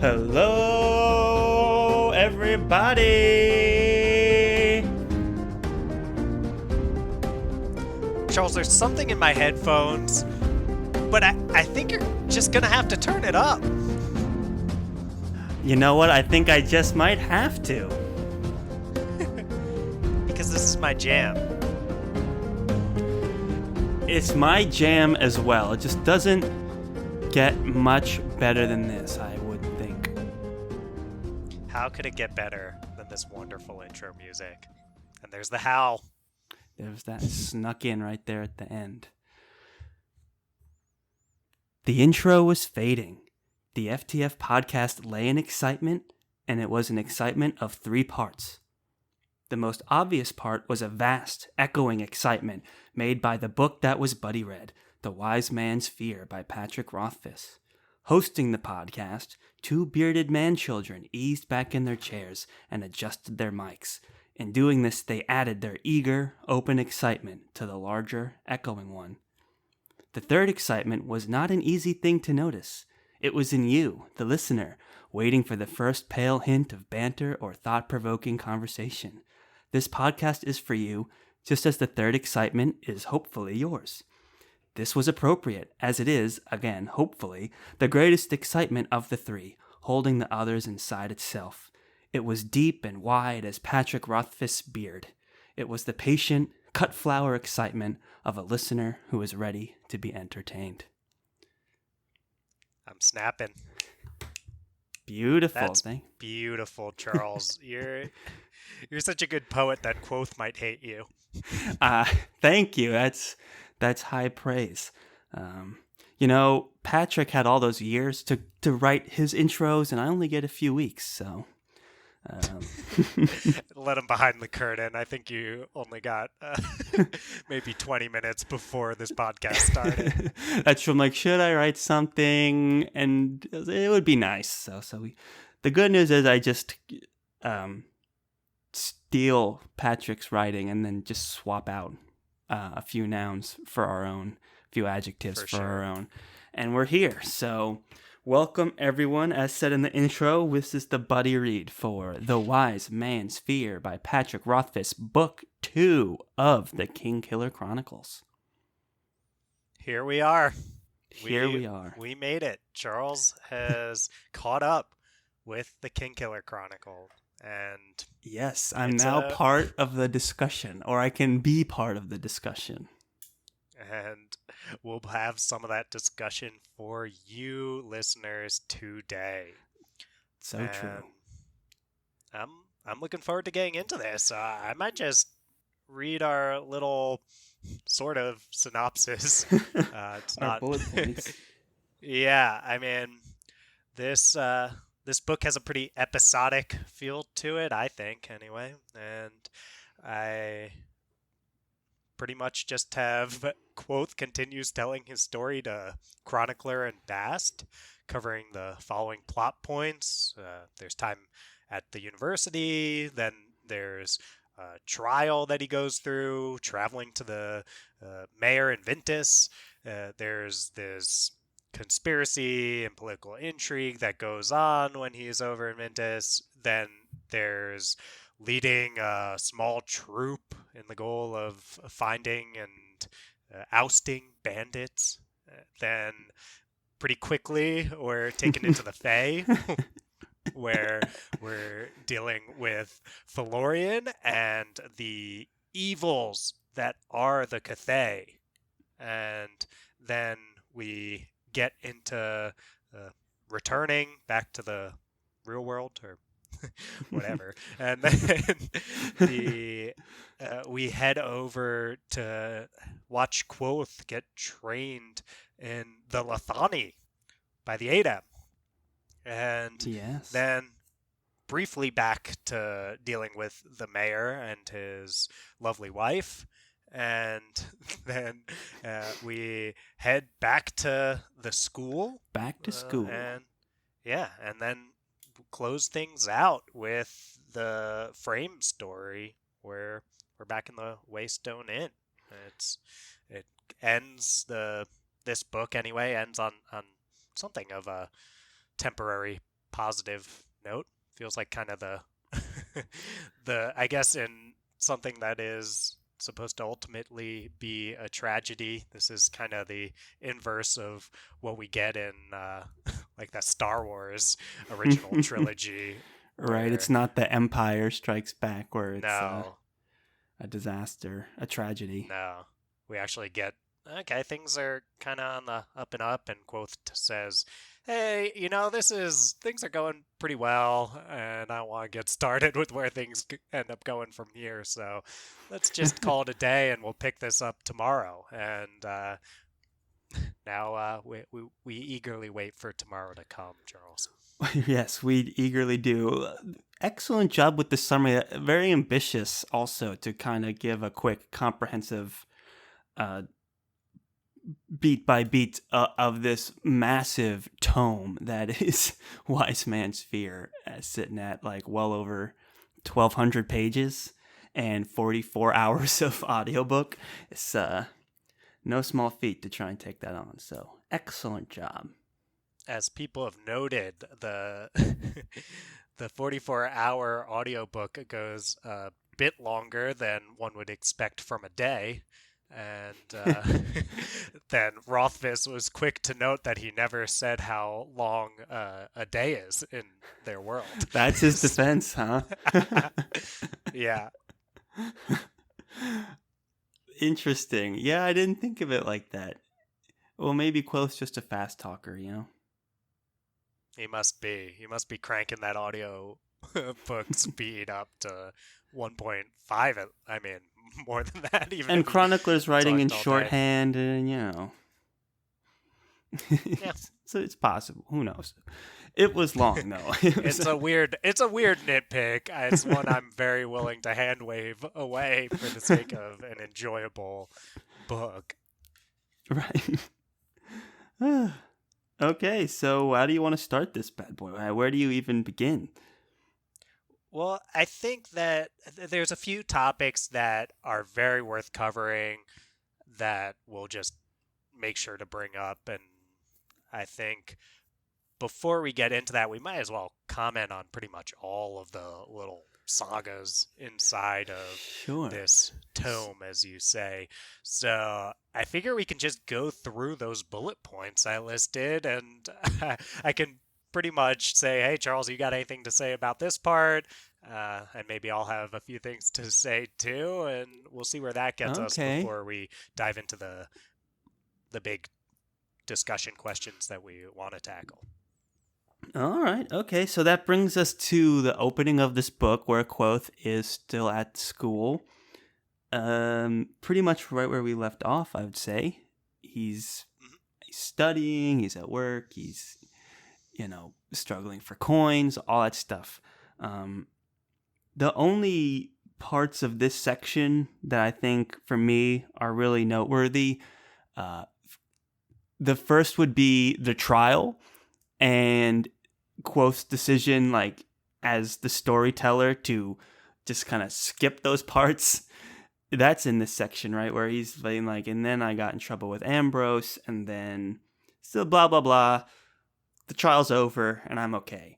Hello, everybody! Charles, there's something in my headphones, but I think you're just gonna have to turn it up. You know what? I think I just might have to. Because this is my jam. It's my jam as well. It just doesn't get much better than this, I would think. How could it get better than this wonderful intro music? And there's the howl. There's that snuck in right there at the end. The intro was fading. The FTF podcast lay in excitement, and it was an excitement of 3 parts. The most obvious part was a vast, echoing excitement made by the book that was Buddy read, The Wise Man's Fear by Patrick Rothfuss. Hosting the podcast, 2 bearded man-children eased back in their chairs and adjusted their mics. In doing this, they added their eager, open excitement to the larger, echoing one. The third excitement was not an easy thing to notice. It was in you, the listener, waiting for the first pale hint of banter or thought-provoking conversation. This podcast is for you, just as the third excitement is hopefully yours. This was appropriate, as it is, again, hopefully, the greatest excitement of the 3, holding the others inside itself. It was deep and wide as Patrick Rothfuss' beard. It was the patient, cut-flower excitement of a listener who is ready to be entertained. I'm snapping. Beautiful. That's beautiful, Charles. You're such a good poet that Quoth might hate you. Thank you. That's high praise. Patrick had all those years to write his intros, and I only get a few weeks, so... Let him behind the curtain. I think you only got maybe 20 minutes before this podcast started. That's from should I write something? And it would be nice. The good news is I just steal Patrick's writing and then just swap out a few nouns for our own, a few adjectives for our own. And we're here. So welcome, everyone. As said in the intro, this is the buddy read for The Wise Man's Fear by Patrick Rothfuss, Book 2 of the Kingkiller Chronicles. Here we are. We are. We made it. Charles has caught up with the Kingkiller Chronicle. And yes, I'm now part of the discussion, or I can be part of the discussion. And we'll have some of that discussion for you listeners today. So true. I'm looking forward to getting into this. I might just read our little sort of synopsis. It's our not bullet points. Yeah, I mean, this book has a pretty episodic feel to it, I think, anyway. And I pretty much just have Quoth continues telling his story to Chronicler and Bast, covering the following plot points. There's time at the university, then there's a trial that he goes through, traveling to the mayor in Ventus. There's this conspiracy and political intrigue that goes on when he's over in Ventus. Then there's leading a small troop in the goal of finding and ousting bandits. Then pretty quickly we're taken into the Fae, where we're dealing with Felurian and the evils that are the Cathay. And then we get into returning back to the real world, or whatever, and then we head over to watch Quoth get trained in the Lathani by the Adam, and then briefly back to dealing with the mayor and his lovely wife, and then we head back to the school. And then close things out with the Frame story, where we're back in the Waystone Inn. It ends this book anyway ends on something of a temporary positive note. Feels like kind of the I guess in something that is supposed to ultimately be a tragedy, this is kind of the inverse of what we get in like the Star Wars original trilogy. Right, it's Where not the Empire Strikes Back where it's no, a disaster, a tragedy. no, we actually get okay. Things are kind of on the up and up, and Quoth says, "Hey, things are going pretty well, and I don't want to get started with where things end up going from here. So let's just call it a day, and we'll pick this up tomorrow." And now we eagerly wait for tomorrow to come, Charles. Yes, we eagerly do. Excellent job with the summary. Very ambitious also to kind of give a quick, comprehensive uh, beat by beat of this massive tome that is Wise Man's Fear, sitting at like well over 1,200 pages and 44 hours of audiobook. It's no small feat to try and take that on. So excellent job. As people have noted, the the 44-hour audiobook goes a bit longer than one would expect from a day. And then Rothfuss was quick to note that he never said how long a day is in their world. That's his defense, huh? Yeah. Interesting. Yeah, I didn't think of it like that. Well, maybe Quill's just a fast talker, you know? He must be. He must be cranking that audio book speed up to 1.5. I mean, more than that. Even And Chronicler's writing in talked all day. shorthand, and you know. Yeah. So it's possible. Who knows? It was long, though. It's a weird nitpick. It's one I'm very willing to hand wave away for the sake of an enjoyable book. Right. Okay, so how do you want to start this bad boy? Where do you even begin? Well, I think that there's a few topics that are very worth covering that we'll just make sure to bring up. And I think before we get into that, we might as well comment on pretty much all of the little sagas inside of this tome, as you say. So I figure we can just go through those bullet points I listed, and I can pretty much say, hey, Charles, you got anything to say about this part? And maybe I'll have a few things to say too, and we'll see where that gets us before we dive into the big discussion questions that we want to tackle. All right. Okay. So that brings us to the opening of this book where Quoth is still at school. Pretty much right where we left off, I would say. He's studying, he's at work, he's, struggling for coins, all that stuff. The only parts of this section that I think for me are really noteworthy, the first would be the trial. And Quoth's decision, like, as the storyteller to just kind of skip those parts. That's in this section, right? Where he's being like, and then I got in trouble with Ambrose, and then still blah, blah, blah. The trial's over, and I'm okay.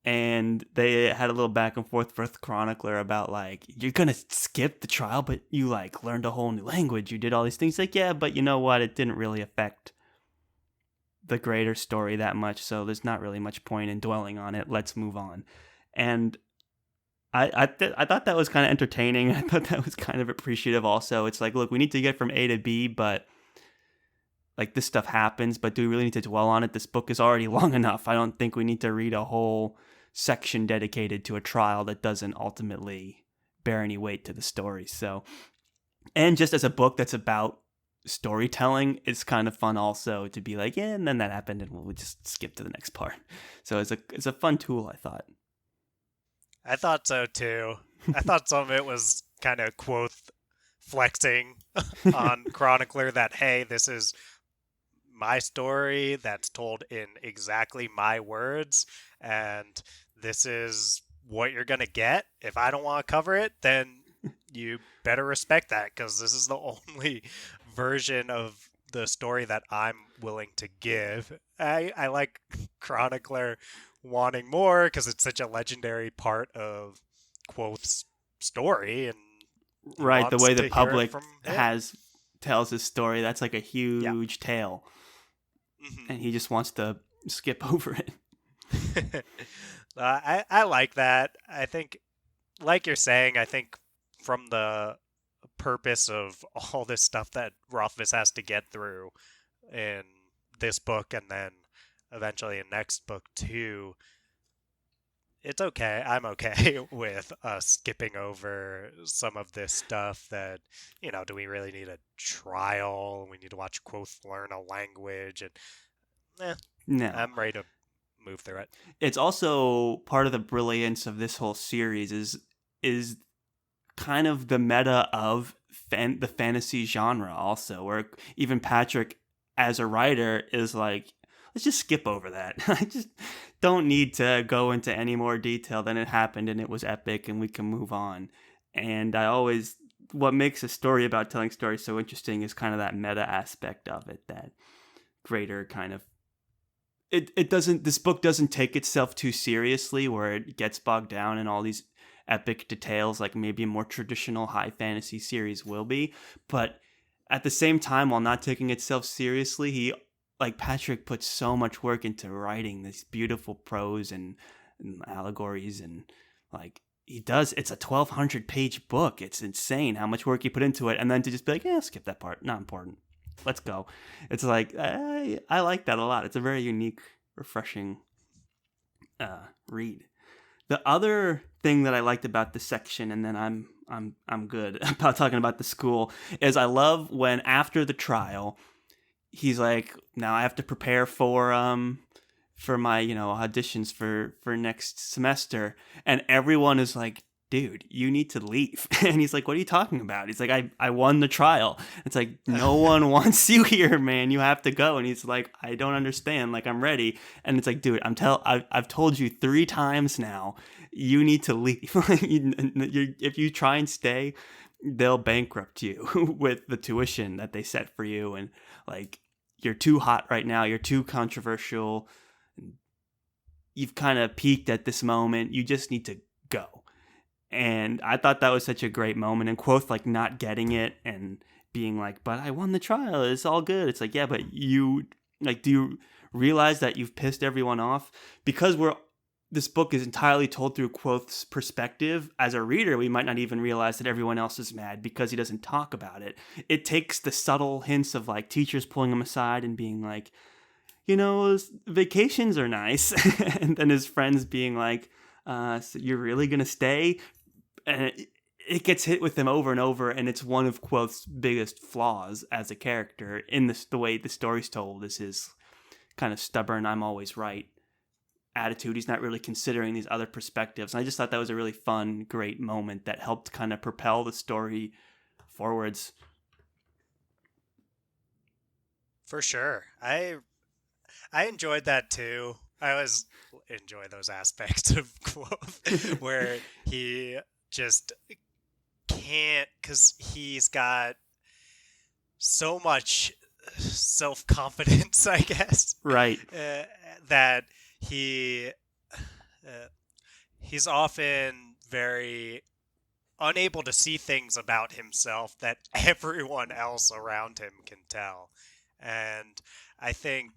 And they had a little back and forth with Chronicler about, like, you're going to skip the trial, but you, like, learned a whole new language. You did all these things. Like, yeah, but you know what? It didn't really affect the greater story that much, so there's not really much point in dwelling on it. Let's move on. And I thought that was kind of entertaining. I thought that was kind of appreciative also. It's like, look, we need to get from A to B, but like this stuff happens, but do we really need to dwell on it? This book is already long enough. I don't think we need to read a whole section dedicated to a trial that doesn't ultimately bear any weight to the story. So, and just as a book that's about storytelling, it's kind of fun also to be like, yeah, and then that happened, and we'll just skip to the next part. So it's a fun tool, I thought. I thought so too. I thought some of it was kind of Quoth flexing on Chronicler that, hey, this is my story that's told in exactly my words, and this is what you're gonna get. If I don't want to cover it, then you better respect that, because this is the only version of the story that I'm willing to give. I like Chronicler wanting more because it's such a legendary part of Quoth's story, and he Right, the wants way the to hear it public from him. tells his story, that's like a Yeah. huge tale, and he just wants to skip over it. I like that. I think, like you're saying, I think from the purpose of all this stuff that Rothfuss has to get through in this book and then eventually in next book too, it's okay. I'm okay with skipping over some of this stuff that, do we really need a trial? We need to watch Quoth learn a language, and No. I'm ready to move through it. It's also part of the brilliance of this whole series is kind of the meta of the fantasy genre also, where even Patrick as a writer is like, let's just skip over that. I just don't need to go into any more detail than it happened and it was epic and we can move on. And what makes a story about telling stories so interesting is kind of that meta aspect of it, that greater kind of, this book doesn't take itself too seriously where it gets bogged down in all these epic details like maybe a more traditional high fantasy series will be. But at the same time, while not taking itself seriously, Patrick puts so much work into writing this beautiful prose and allegories, and it's a 1,200 page book. It's insane how much work he put into it. And then to just be like, yeah, skip that part. Not important. Let's go. It's like, I like that a lot. It's a very unique, refreshing read. The other thing that I liked about this section, and then I'm good about talking about the school, is I love when after the trial, he's like, now I have to prepare for my auditions for next semester, and everyone is like, dude, you need to leave. And he's like, what are you talking about? He's like, I won the trial. It's like, no one wants you here, man. You have to go. And he's like, I don't understand. Like, I'm ready. And it's like, dude, I've told you 3 times now, you need to leave. If you try and stay, they'll bankrupt you with the tuition that they set for you. And like, you're too hot right now. You're too controversial. You've kind of peaked at this moment. You just need to go. And I thought that was such a great moment. And Quoth not getting it and being like, but I won the trial. It's all good. It's like, yeah, but do you realize that you've pissed everyone off? Because this book is entirely told through Quoth's perspective. As a reader, we might not even realize that everyone else is mad because he doesn't talk about it. It takes the subtle hints of teachers pulling him aside and being like, vacations are nice. And then his friends being like, so you're really going to stay? And it gets hit with him over and over, and it's one of Quoth's biggest flaws as a character in the way the story's told, is his kind of stubborn, I'm always right attitude. He's not really considering these other perspectives. And I just thought that was a really fun, great moment that helped kind of propel the story forwards. For sure. I enjoyed that too. I always enjoy those aspects of Quoth where he just can't, because he's got so much self-confidence, I guess. Right. That he's often very unable to see things about himself that everyone else around him can tell. And I think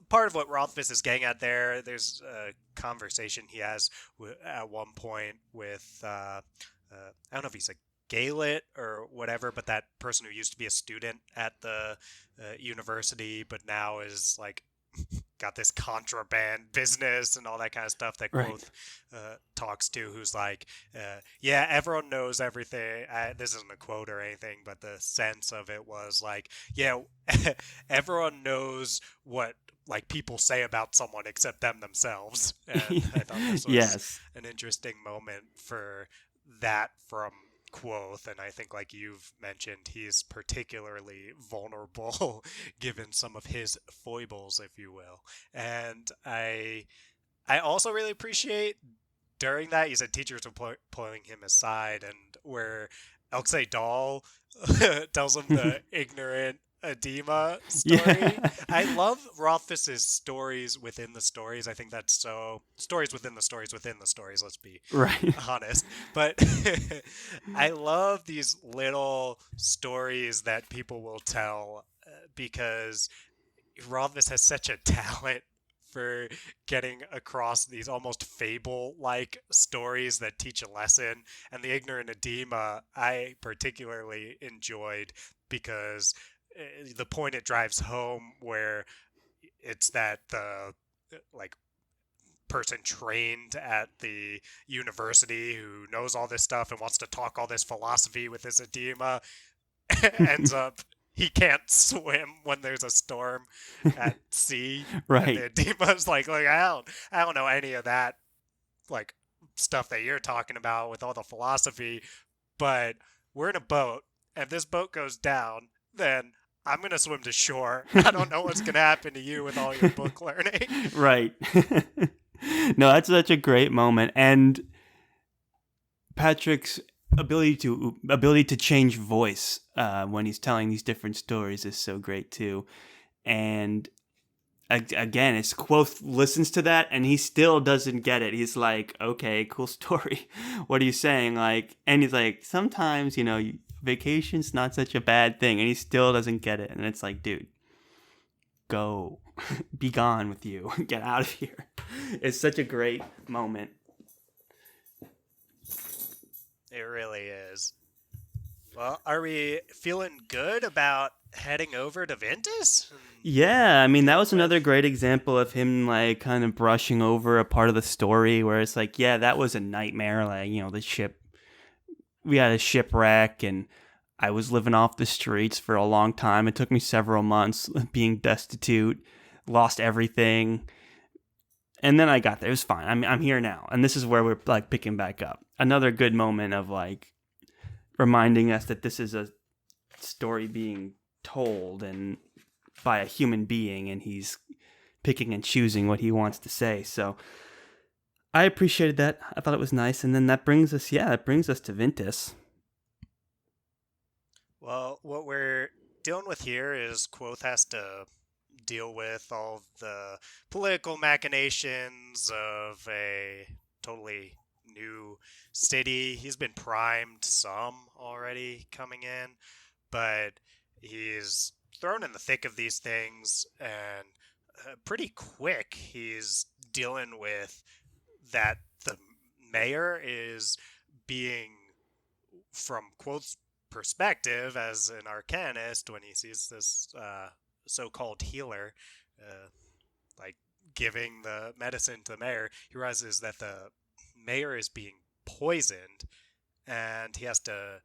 part of what Rothfuss is getting at there's a conversation he has at one point with, I don't know if he's a Gaelet or whatever, but that person who used to be a student at the university, but now is got this contraband business and all that kind of stuff that Quoth talks to, who's like, yeah, everyone knows everything. This isn't a quote or anything, but the sense of it was like, yeah, everyone knows what people say about someone except them themselves. And I thought this was an interesting moment for that from Quoth, and I think you've mentioned, he's particularly vulnerable given some of his foibles, if you will. And I also really appreciate during that, you said teachers were pulling him aside, and where Elksay Dahl tells him the ignorant edema story. Yeah. I love Rothfuss's stories within the stories. I think that's so stories within the stories within the stories. Let's be Right. honest. But I love these little stories that people will tell because Rothfuss has such a talent for getting across these almost fable-like stories that teach a lesson. And the ignorant edema I particularly enjoyed because the point it drives home where it's that the like person trained at the university who knows all this stuff and wants to talk all this philosophy with his edema ends up he can't swim when there's a storm at sea, and the Right. edema's like I don't know any of that like stuff that you're talking about with all the philosophy, but we're in a boat, and if this boat goes down, then I'm gonna swim to shore. I don't know what's gonna happen to you with all your book learning. Right. No, that's such a great moment, and Patrick's ability to change voice when he's telling these different stories is so great too. And again, it's Quoth listens to that and he still doesn't get it. He's like, "Okay, cool story. What are you saying?" Like, and he's like, "Sometimes, vacation's not such a bad thing," and he still doesn't get it. And it's like, dude, go, be gone with you, get out of here. It's such a great moment. It really is. Well, are we feeling good about heading over to Ventus? Yeah, I mean, that was another great example of him, like, kind of brushing over a part of the story where it's like, yeah, that was a nightmare. Like, the ship, we had a shipwreck and I was living off the streets for a long time. It took me several months being destitute, lost everything. And then I got there. It was fine. I'm here now. And this is where we're, like, picking back up. Another good moment of, like, reminding us that this is a story being told and by a human being, and he's picking and choosing what he wants to say. So I appreciated that. I thought it was nice. And then that brings us to Ventus. Well, what we're dealing with here is Quoth has to deal with all the political machinations of a totally new city. He's been primed some already coming in, but he's thrown in the thick of these things, and pretty quick he's dealing with that the mayor is being, from Quoth's perspective as an arcanist, when he sees this so-called healer like giving the medicine to the mayor, he realizes that the mayor is being poisoned, and he has to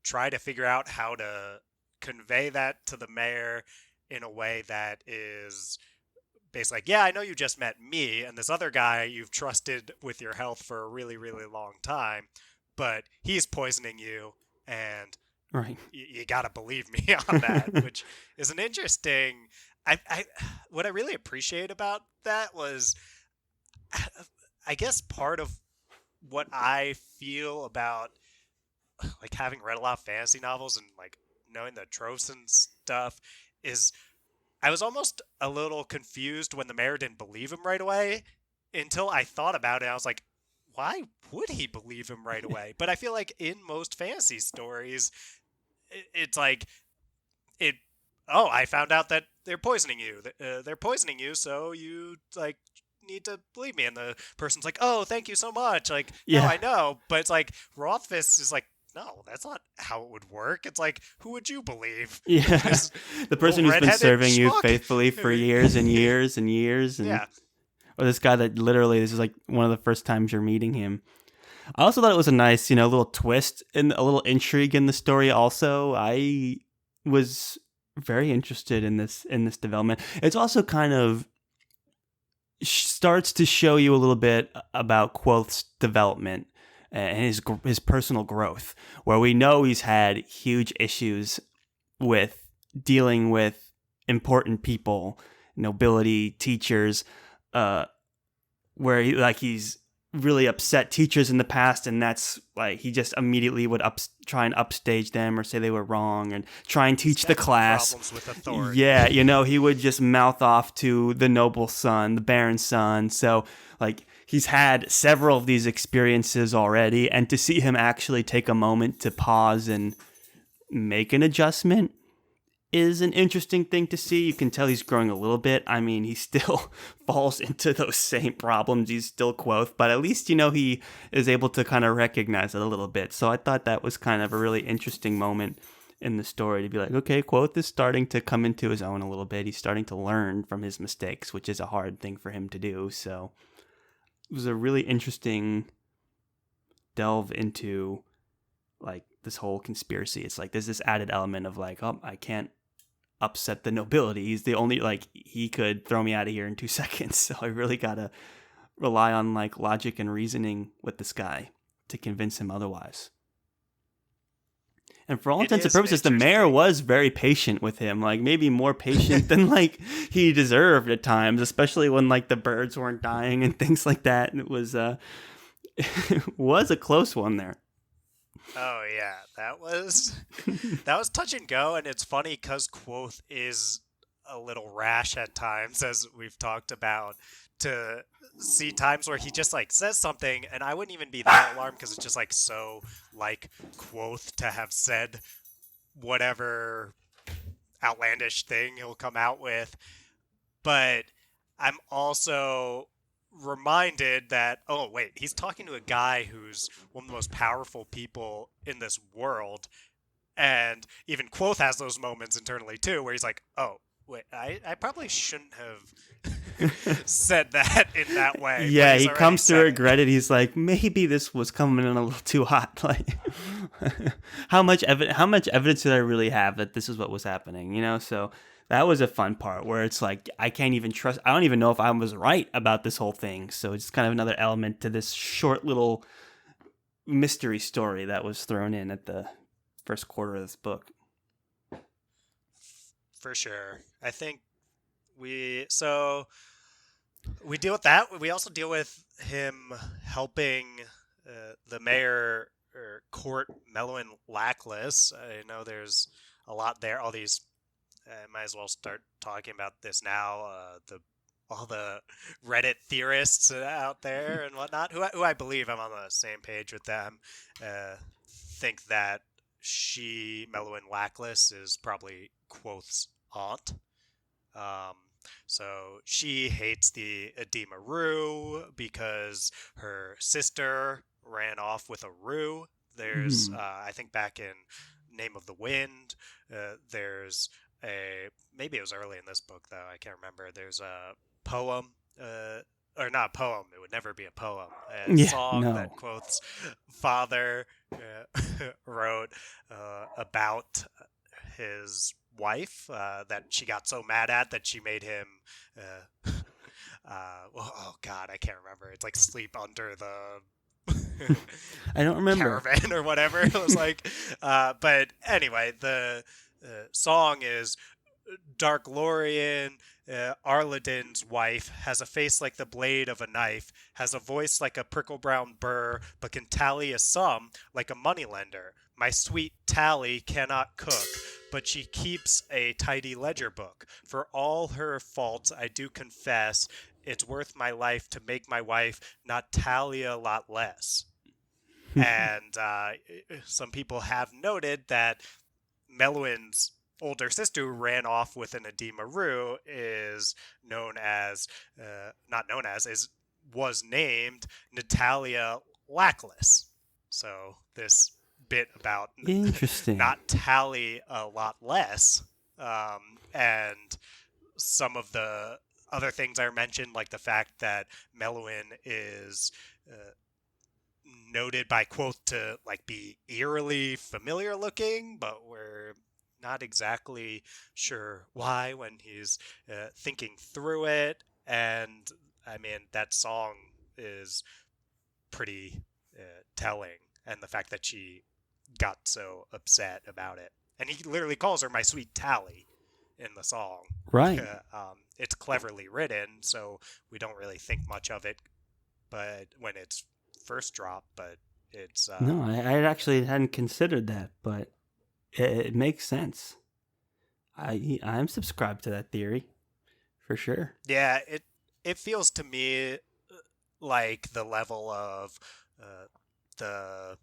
try to figure out how to convey that to the mayor in a way that is basically like, yeah, I know you just met me and this other guy you've trusted with your health for a really, really long time, but he's poisoning you, and Right. you gotta believe me on that, which is an interesting. I what I really appreciate about that was, I guess, part of what I feel about like having read a lot of fantasy novels and like knowing the tropes and stuff is I was almost a little confused when the mayor didn't believe him right away until I thought about it. I was like, why would he believe him right away? But I feel like in most fantasy stories, it's like it. Oh, I found out that they're poisoning you. They're poisoning you, so you like need to believe me. And the person's like, "Oh, thank you so much." Like, Yeah. no, I know, but it's like Rothfuss is like, no, that's not how it would work. It's like, who would you believe? Yeah. This The person who's been redheaded serving you schmuck? faithfully for years and years and years. And, Yeah. or this guy that literally, this is like one of the first times you're meeting him. I also thought it was a nice, little twist and a little intrigue in the story. Also, I was very interested in this development. It's also kind of starts to show you a little bit about Quoth's development and his personal growth, where we know he's had huge issues with dealing with important people, nobility, teachers, where he's really upset teachers in the past, and that's like he just immediately would try and upstage them or say they were wrong and try and teach the class. Problems with authority. Yeah, he would just mouth off to the noble son, the baron's son. So like he's had several of these experiences already, and to see him actually take a moment to pause and make an adjustment is an interesting thing to see. You can tell he's growing a little bit. I mean, he still falls into those same problems. He's still Quoth, but at least, he is able to kind of recognize it a little bit. So I thought that was kind of a really interesting moment in the story to be like, okay, Quoth is starting to come into his own a little bit. He's starting to learn from his mistakes, which is a hard thing for him to do. So it was a really interesting delve into like this whole conspiracy. It's like there's this added element of like, oh, I can't upset the nobility. He's the only, like, he could throw me out of here in 2 seconds. So I really gotta rely on like logic and reasoning with this guy to convince him otherwise. And for all intents and purposes, the mayor was very patient with him, like maybe more patient than like he deserved at times, especially when like the birds weren't dying and things like that. And it was a close one there. Oh yeah, that was touch and go, and it's funny because Quoth is a little rash at times, as we've talked about. To see times where he just like says something, and I wouldn't even be that alarmed because it's just like so like Quoth to have said whatever outlandish thing he'll come out with. But I'm also reminded that, oh wait, he's talking to a guy who's one of the most powerful people in this world, and even Quoth has those moments internally too where he's like, oh wait, I probably shouldn't have said that in that way. Yeah, he comes to regret it. He's like, maybe this was coming in a little too hot. Like, how much evidence did I really have that this is what was happening? So that was a fun part where it's like, I can't even trust. I don't even know if I was right about this whole thing. So it's kind of another element to this short little mystery story that was thrown in at the first quarter of this book. For sure. I think we deal with that. We also deal with him helping the mayor court Melwin Lackless. I know there's a lot there. All these, I might as well start talking about this now. All the Reddit theorists out there and whatnot, who I believe I'm on the same page with them, think that Melwin Lackless, is probably Quoth's aunt. So she hates the Edema Rue because her sister ran off with a Rue. There's, I think back in Name of the Wind, there's maybe it was early in this book though, I can't remember. There's a poem, or not a poem, it would never be a poem, song that Quoth's father wrote about his wife, that she got so mad at that she made him oh god, I can't remember. It's like sleep under the I don't remember caravan or whatever it was like, but anyway, the song is Dark Lorien, Arladin's wife, has a face like the blade of a knife, has a voice like a prickle-brown burr, but can tally a sum like a moneylender. My sweet Tally cannot cook, but she keeps a tidy ledger book. For all her faults, I do confess, it's worth my life to make my wife not tally a lot less. And some people have noted that Melwin's older sister who ran off with an Edema Rue is was named Natalia Lackless. So this bit about not tally a lot less, and some of the other things I mentioned, like the fact that Melwin is noted by Quoth to like be eerily familiar looking, but we're not exactly sure why when he's thinking through it. And I mean, that song is pretty telling, and the fact that she got so upset about it, and he literally calls her my sweet Tally in the song, right? It's cleverly written, so we don't really think much of it but when it's first dropped, but it's No, I actually hadn't considered that, but it makes sense. I'm subscribed to that theory for sure. yeah, it feels to me like the level of the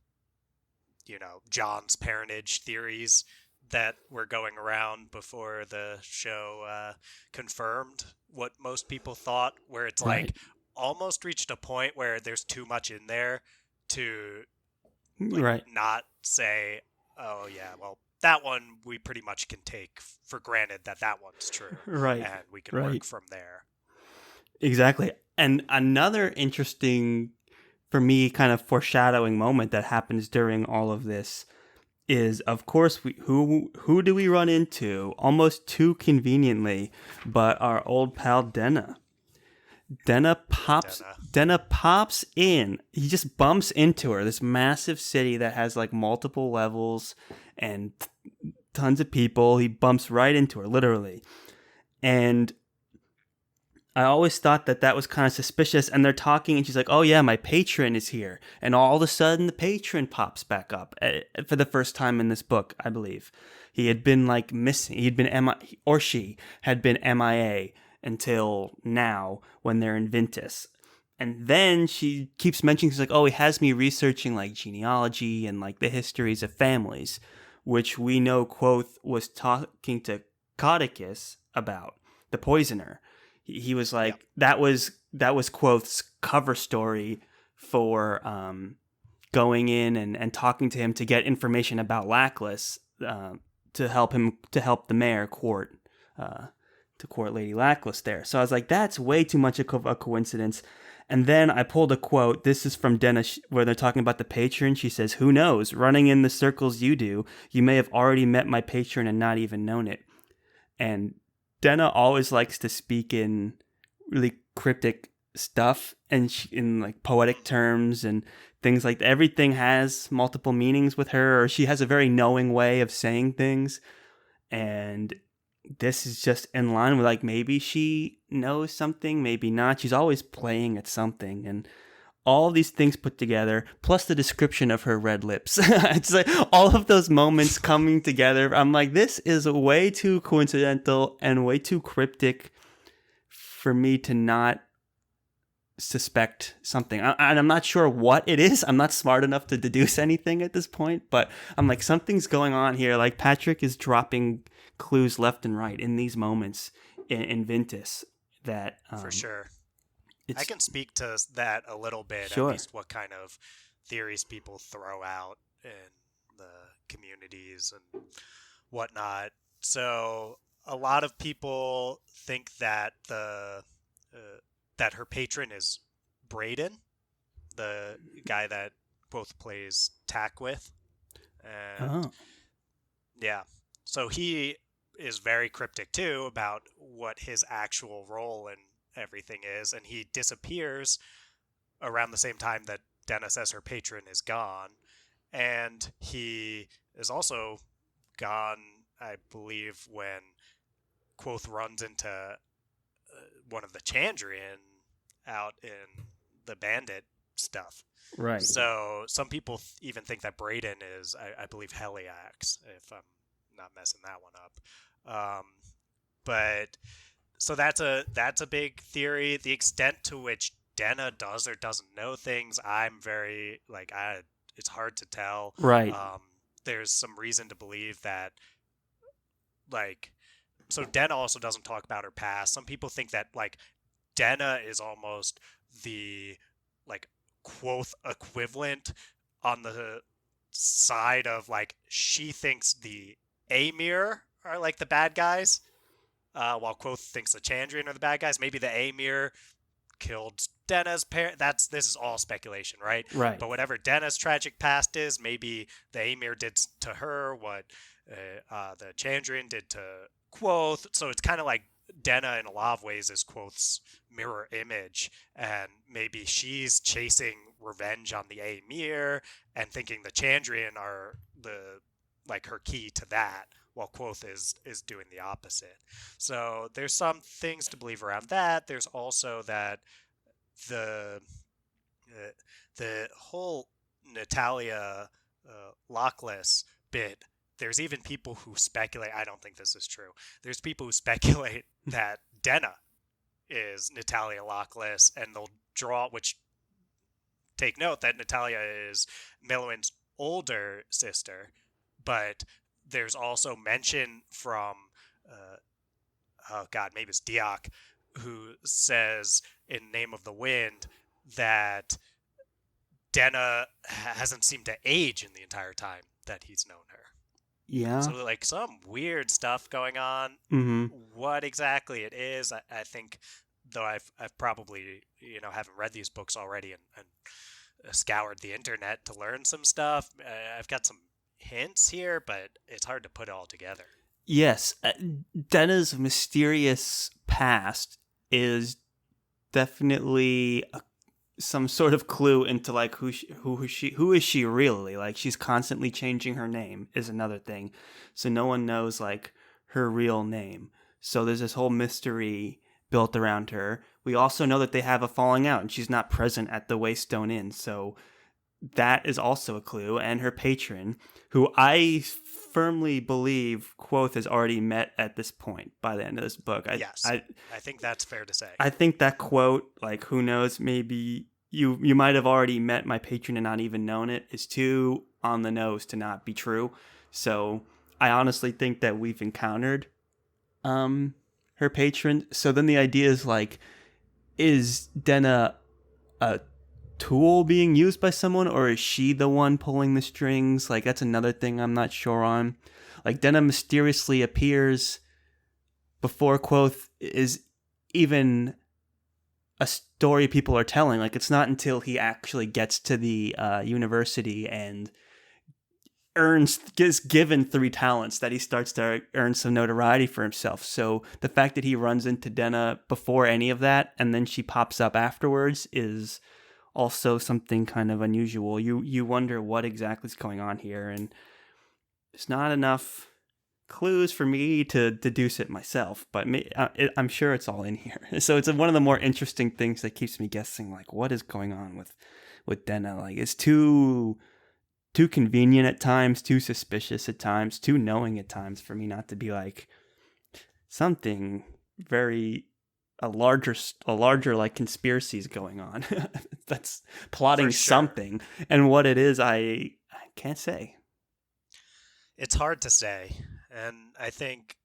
John's parentage theories that were going around before the show confirmed what most people thought, where it's Right. like almost reached a point where there's too much in there to like Right. not say, oh yeah, well that one we pretty much can take for granted that that one's true, Right. and we can Right. work from there. Exactly. And another interesting, for me, kind of foreshadowing moment that happens during all of this is, of course, who do we run into almost too conveniently, but our old pal Denna. Denna pops. Denna. Denna pops in. He just bumps into her. This massive city that has like multiple levels and tons of people. He bumps right into her, literally. And I always thought that that was kind of suspicious. And they're talking, and she's like, "Oh yeah, my patron is here." And all of a sudden, the patron pops back up for the first time in this book, I believe. He had been like missing. He'd been or she had been MIA until now when they're in Ventus. And then she keeps mentioning, she's like, "Oh, he has me researching like genealogy and like the histories of families," which we know Quoth was talking to Caudicus about, the poisoner. He was like, Yep. that was Quoth's cover story for going in and talking to him to get information about Lackless, to help the mayor court to court Lady Lackless there. So I was like, that's way too much of a coincidence. And then I pulled a quote. This is from Dennis, where they're talking about the patron. She says, "Who knows? Running in the circles you do, you may have already met my patron and not even known it." And Denna always likes to speak in really cryptic stuff and in like poetic terms and things like that. Everything has multiple meanings with her, or she has a very knowing way of saying things. And this is just in line with like, maybe she knows something, maybe not. She's always playing at something. And all these things put together, plus the description of her red lips. It's like all of those moments coming together. I'm like, this is way too coincidental and way too cryptic for me to not suspect something. And I'm not sure what it is. I'm not smart enough to deduce anything at this point, but I'm like, something's going on here. Like Patrick is dropping clues left and right in these moments in Ventus that For sure. I it's can speak to that a little bit, at sure. least what kind of theories people throw out in the communities and whatnot. So a lot of people think that that her patron is Braden, the guy that both plays Tack with, and Oh, yeah, so he is very cryptic too about what his actual role in everything is, and he disappears around the same time that Denna says her patron is gone, and he is also gone, I believe, when Quoth runs into one of the Chandrian out in the bandit stuff. right. So some people even think that Braden is, I believe, Heliax, if I'm not messing that one up. But so that's a big theory. The extent to which Denna does or doesn't know things, I'm very like it's hard to tell. Right. There's some reason to believe that, like, so Denna also doesn't talk about her past. Some people think that like Denna is almost the like Quoth equivalent on the side of like she thinks the Amir are like the bad guys, while Quoth thinks the Chandrian are the bad guys. Maybe the Amir killed Denna's parent. This is all speculation, right? Right. But whatever Denna's tragic past is, maybe the Amir did to her what the Chandrian did to Quoth. So it's kind of like Denna in a lot of ways is Quoth's mirror image, and maybe she's chasing revenge on the Amir and thinking the Chandrian are the like her key to that, while Quoth is doing the opposite. So there's some things to believe around that. There's also that the The whole Natalia Lockless bit, there's even people who speculate, I don't think this is true, there's people who speculate that Denna is Natalia Lockless, and they'll draw, which, take note that Natalia is Meluin's older sister, but there's also mention from, oh god, maybe it's Diak, who says in Name of the Wind that Denna hasn't seemed to age in the entire time that he's known her. Yeah. So, like, some weird stuff going on. Mm-hmm. What exactly it is, I think, though I've probably, haven't read these books already and scoured the internet to learn some stuff. I've got some hints here, but it's hard to put it all together. Yes, Denna's mysterious past is definitely some sort of clue into like who is she really? Like, she's constantly changing her name is another thing, so no one knows like her real name. So there's this whole mystery built around her. We also know that they have a falling out, and she's not present at the Waystone Inn, so that is also a clue. And her patron, who I firmly believe Quoth has already met at this point by the end of this book. Yes, I think that's fair to say. I think that quote, like, who knows, maybe you might have already met my patron and not even known it, is too on the nose to not be true. So I honestly think that we've encountered her patron. So then the idea is, like, is Denna a tool being used by someone, or is she the one pulling the strings? Like, that's another thing I'm not sure on. Like, Denna mysteriously appears before Quoth is even a story people are telling. Like, it's not until he actually gets to the university and gets given 3 talents that he starts to earn some notoriety for himself. So the fact that he runs into Denna before any of that, and then she pops up afterwards, is also something kind of unusual. You wonder what exactly is going on here, and there's not enough clues for me to deduce it myself, but I'm sure it's all in here. So it's one of the more interesting things that keeps me guessing, like, what is going on with Denna? Like, it's too convenient at times, too suspicious at times, too knowing at times for me not to be like, something very a larger like conspiracy is going on that's plotting something, and what it is I can't say. It's hard to say, and I think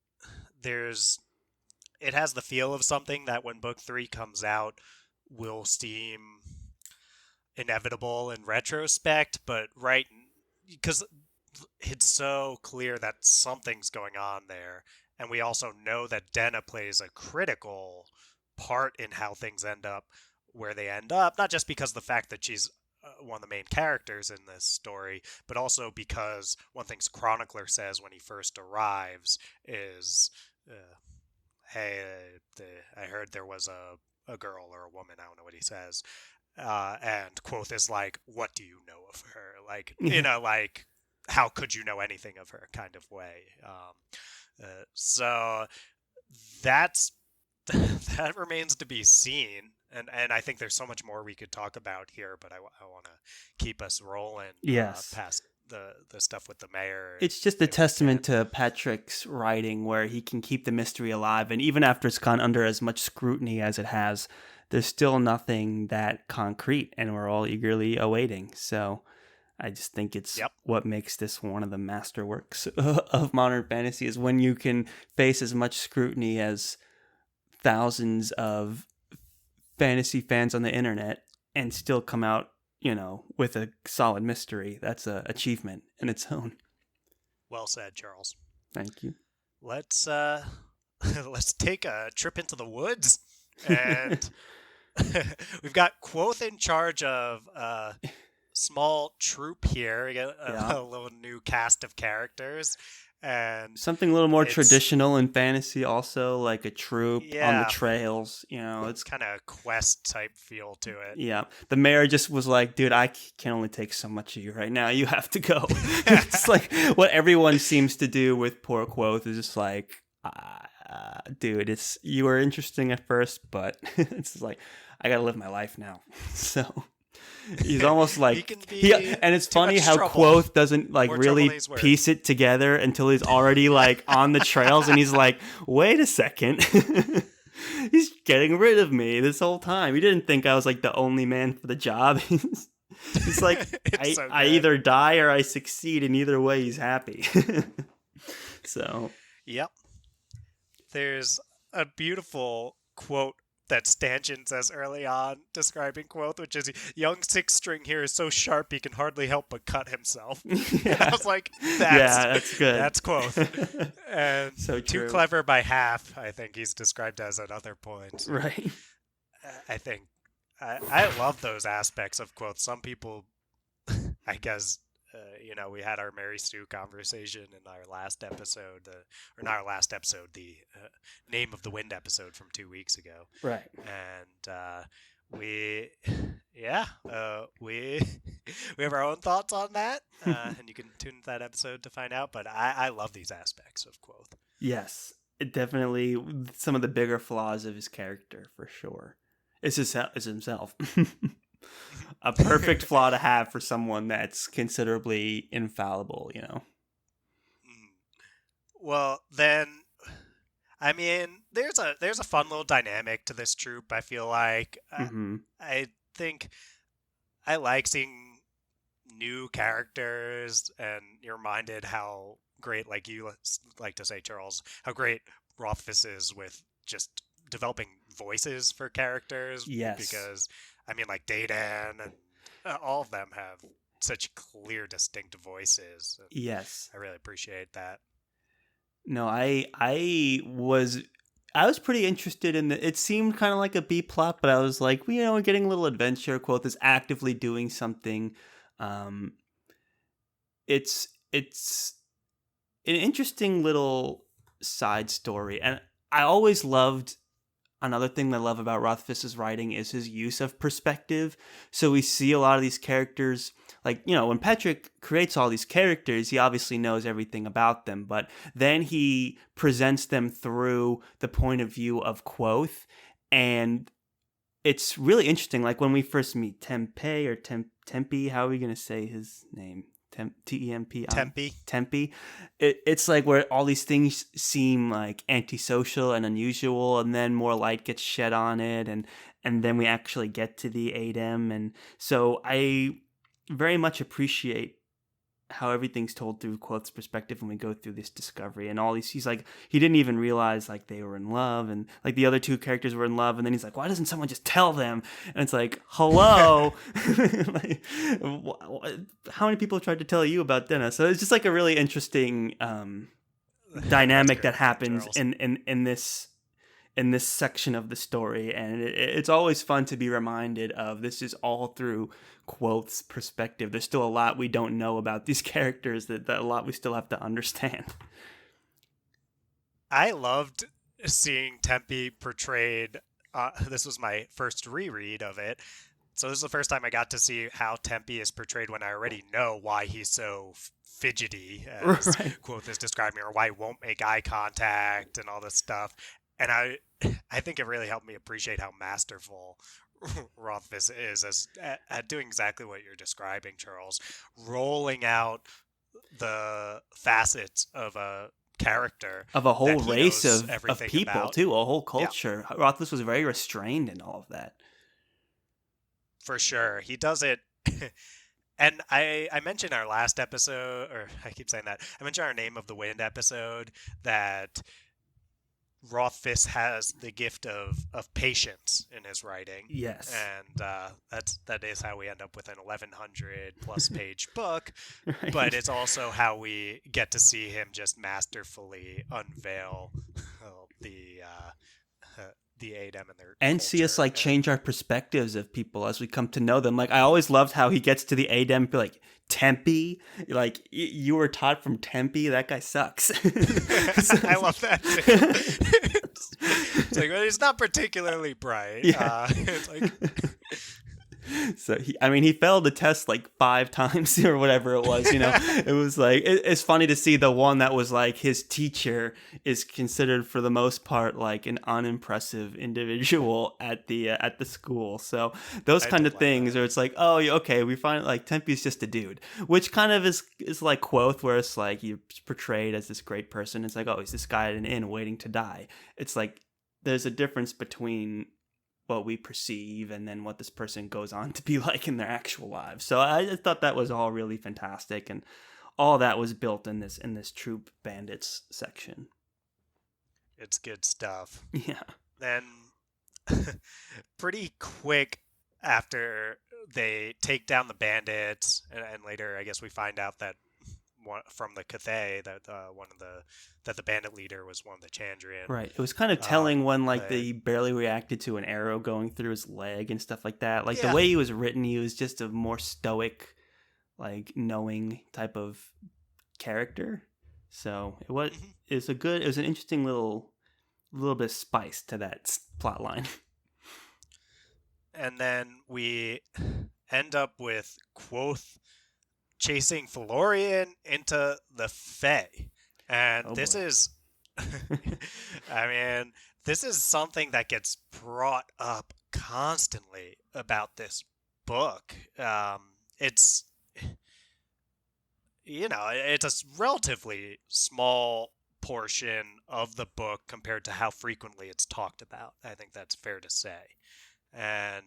it has the feel of something that when book 3 comes out will seem inevitable in retrospect, but right, because it's so clear that something's going on there, and we also know that Denna plays a critical part in how things end up where they end up, not just because of the fact that she's one of the main characters in this story, but also because one thing Chronicler says when he first arrives is, hey, I heard there was a girl or a woman, I don't know what he says, and Quoth is like, what do you know of her? Like, like, how could you know anything of her kind of way. So that remains to be seen, and I think there's so much more we could talk about here, but I want to keep us rolling. Yes. Past the stuff with the mayor. It's just a testament to Patrick's writing, where he can keep the mystery alive, and even after it's gone under as much scrutiny as it has, there's still nothing that concrete, and we're all eagerly awaiting. So I just think it's what makes this one of the masterworks of modern fantasy, is when you can face as much scrutiny as thousands of fantasy fans on the internet and still come out, with a solid mystery. That's an achievement in its own. Well said, Charles. Thank you. Let's take a trip into the woods, and we've got Quoth in charge of a small troop here. We got a little new cast of characters. And something a little more traditional in fantasy, also, like a troop on the trails. It's kind of quest type feel to it. Yeah, the mayor just was like, "Dude, I can only take so much of you right now. You have to go." It's like what everyone seems to do with poor Quoth is just like, "Dude, you were interesting at first, but it's like I gotta live my life now." So He's almost like he can be and it's too funny much how trouble. Quoth doesn't like More trouble really than he's worth. piece it together until he's already like on the trails, and he's like, wait a second. He's getting rid of me this whole time. He didn't think I was like the only man for the job. He's like, I either die or I succeed, and either way he's happy. So Yep. There's a beautiful quote that Stanchion says early on describing Quoth, which is, young six-string here is so sharp he can hardly help but cut himself. yeah. I was like, that's good. That's Quoth. And so too clever by half, I think he's described as at other points. Right. I think I love those aspects of Quoth. Some people, I guess, we had our Mary Sue conversation in our last episode, or not our last episode, the Name of the Wind episode from 2 weeks ago. Right. And we have our own thoughts on that, and you can tune into that episode to find out. But I love these aspects of Quoth. Yes, it definitely some of the bigger flaws of his character for sure. Is himself. A perfect flaw to have for someone that's considerably infallible, Well, then, I mean, there's a fun little dynamic to this troop. I feel like I think I like seeing new characters, and you're reminded how great, like you like to say, Charles, how great Rothfuss is with just developing voices for characters. Yes. Because, I mean, like Daydan and all of them have such clear, distinct voices. Yes. I really appreciate that. No, I was pretty interested in it seemed kind of like a B plot, but I was like, we're getting a little adventure. Quoth is actively doing something. It's an interesting little side story, and I always loved. Another thing that I love about Rothfuss's writing is his use of perspective. So we see a lot of these characters, like, when Patrick creates all these characters, he obviously knows everything about them, but then he presents them through the point of view of Quoth, and it's really interesting. Like when we first meet Tempe or Tempe, how are we going to say his name? Tempe. Tempe. It's like where all these things seem like antisocial and unusual, and then more light gets shed on it, and then we actually get to the Adem, and so I very much appreciate how everything's told through Quoth's perspective when we go through this discovery, and all these, he's like, he didn't even realize like they were in love, and like the other two characters were in love, and then he's like, why doesn't someone just tell them? And it's like, hello. Like, how many people have tried to tell you about Dennis? So it's just like a really interesting dynamic that happens in this section of the story, and it's always fun to be reminded of this is all through Quoth's perspective. There's still a lot we don't know about these characters, that a lot we still have to understand. I loved seeing Tempe portrayed. This was my first reread of it, so this is the first time I got to see how Tempe is portrayed when I already know why he's so fidgety, as Quoth is describing, or why he won't make eye contact and all this stuff. And I think it really helped me appreciate how masterful Rothfuss is at doing exactly what you're describing, Charles. Rolling out the facets of a character. Of a whole race of people, about. Too. A whole culture. Yeah. Rothfuss was very restrained in all of that. For sure. He does it... And I mentioned our last episode, or I keep saying that. I mentioned our Name of the Wind episode, that Rothfuss has the gift of patience in his writing. Yes. And that is how we end up with an 1,100 plus page book. Right. But it's also how we get to see him just masterfully unveil the Adem and their and culture. See us like change our perspectives of people as we come to know them. Like I always loved how he gets to the Adem and be like, Tempe, like you were taught from Tempe, that guy sucks. I love that too. It's like, well, he's not particularly bright. Yeah. It's like So he failed the test like 5 times or whatever it was. It was like it's funny to see the one that was like his teacher is considered for the most part like an unimpressive individual at the school. So those I kind did of like things, that. or it's like, oh, okay, we find like Tempe's just a dude, which kind of is like Quoth, where it's like he's portrayed as this great person. It's like, oh, he's this guy at an inn waiting to die. It's like there's a difference between what we perceive and then what this person goes on to be like in their actual lives. So I just thought that was all really fantastic, and all that was built in this Troop Bandits section. It's good stuff. Yeah. Then pretty quick after they take down the bandits, and later I guess we find out that from the Cathay that that the bandit leader was one of the Chandrian. Right. It was kind of telling when like but- they barely reacted to an arrow going through his leg and stuff like that. Like Yeah. the way he was written, he was just a more stoic, like knowing type of character. So it was it was an interesting little bit of spice to that plot line. And then we end up with Quoth chasing Florian into the Fae. And Oh, this boy. is, this is something that gets brought up constantly about this book. It's, it's a relatively small portion of the book compared to how frequently it's talked about. I think that's fair to say. And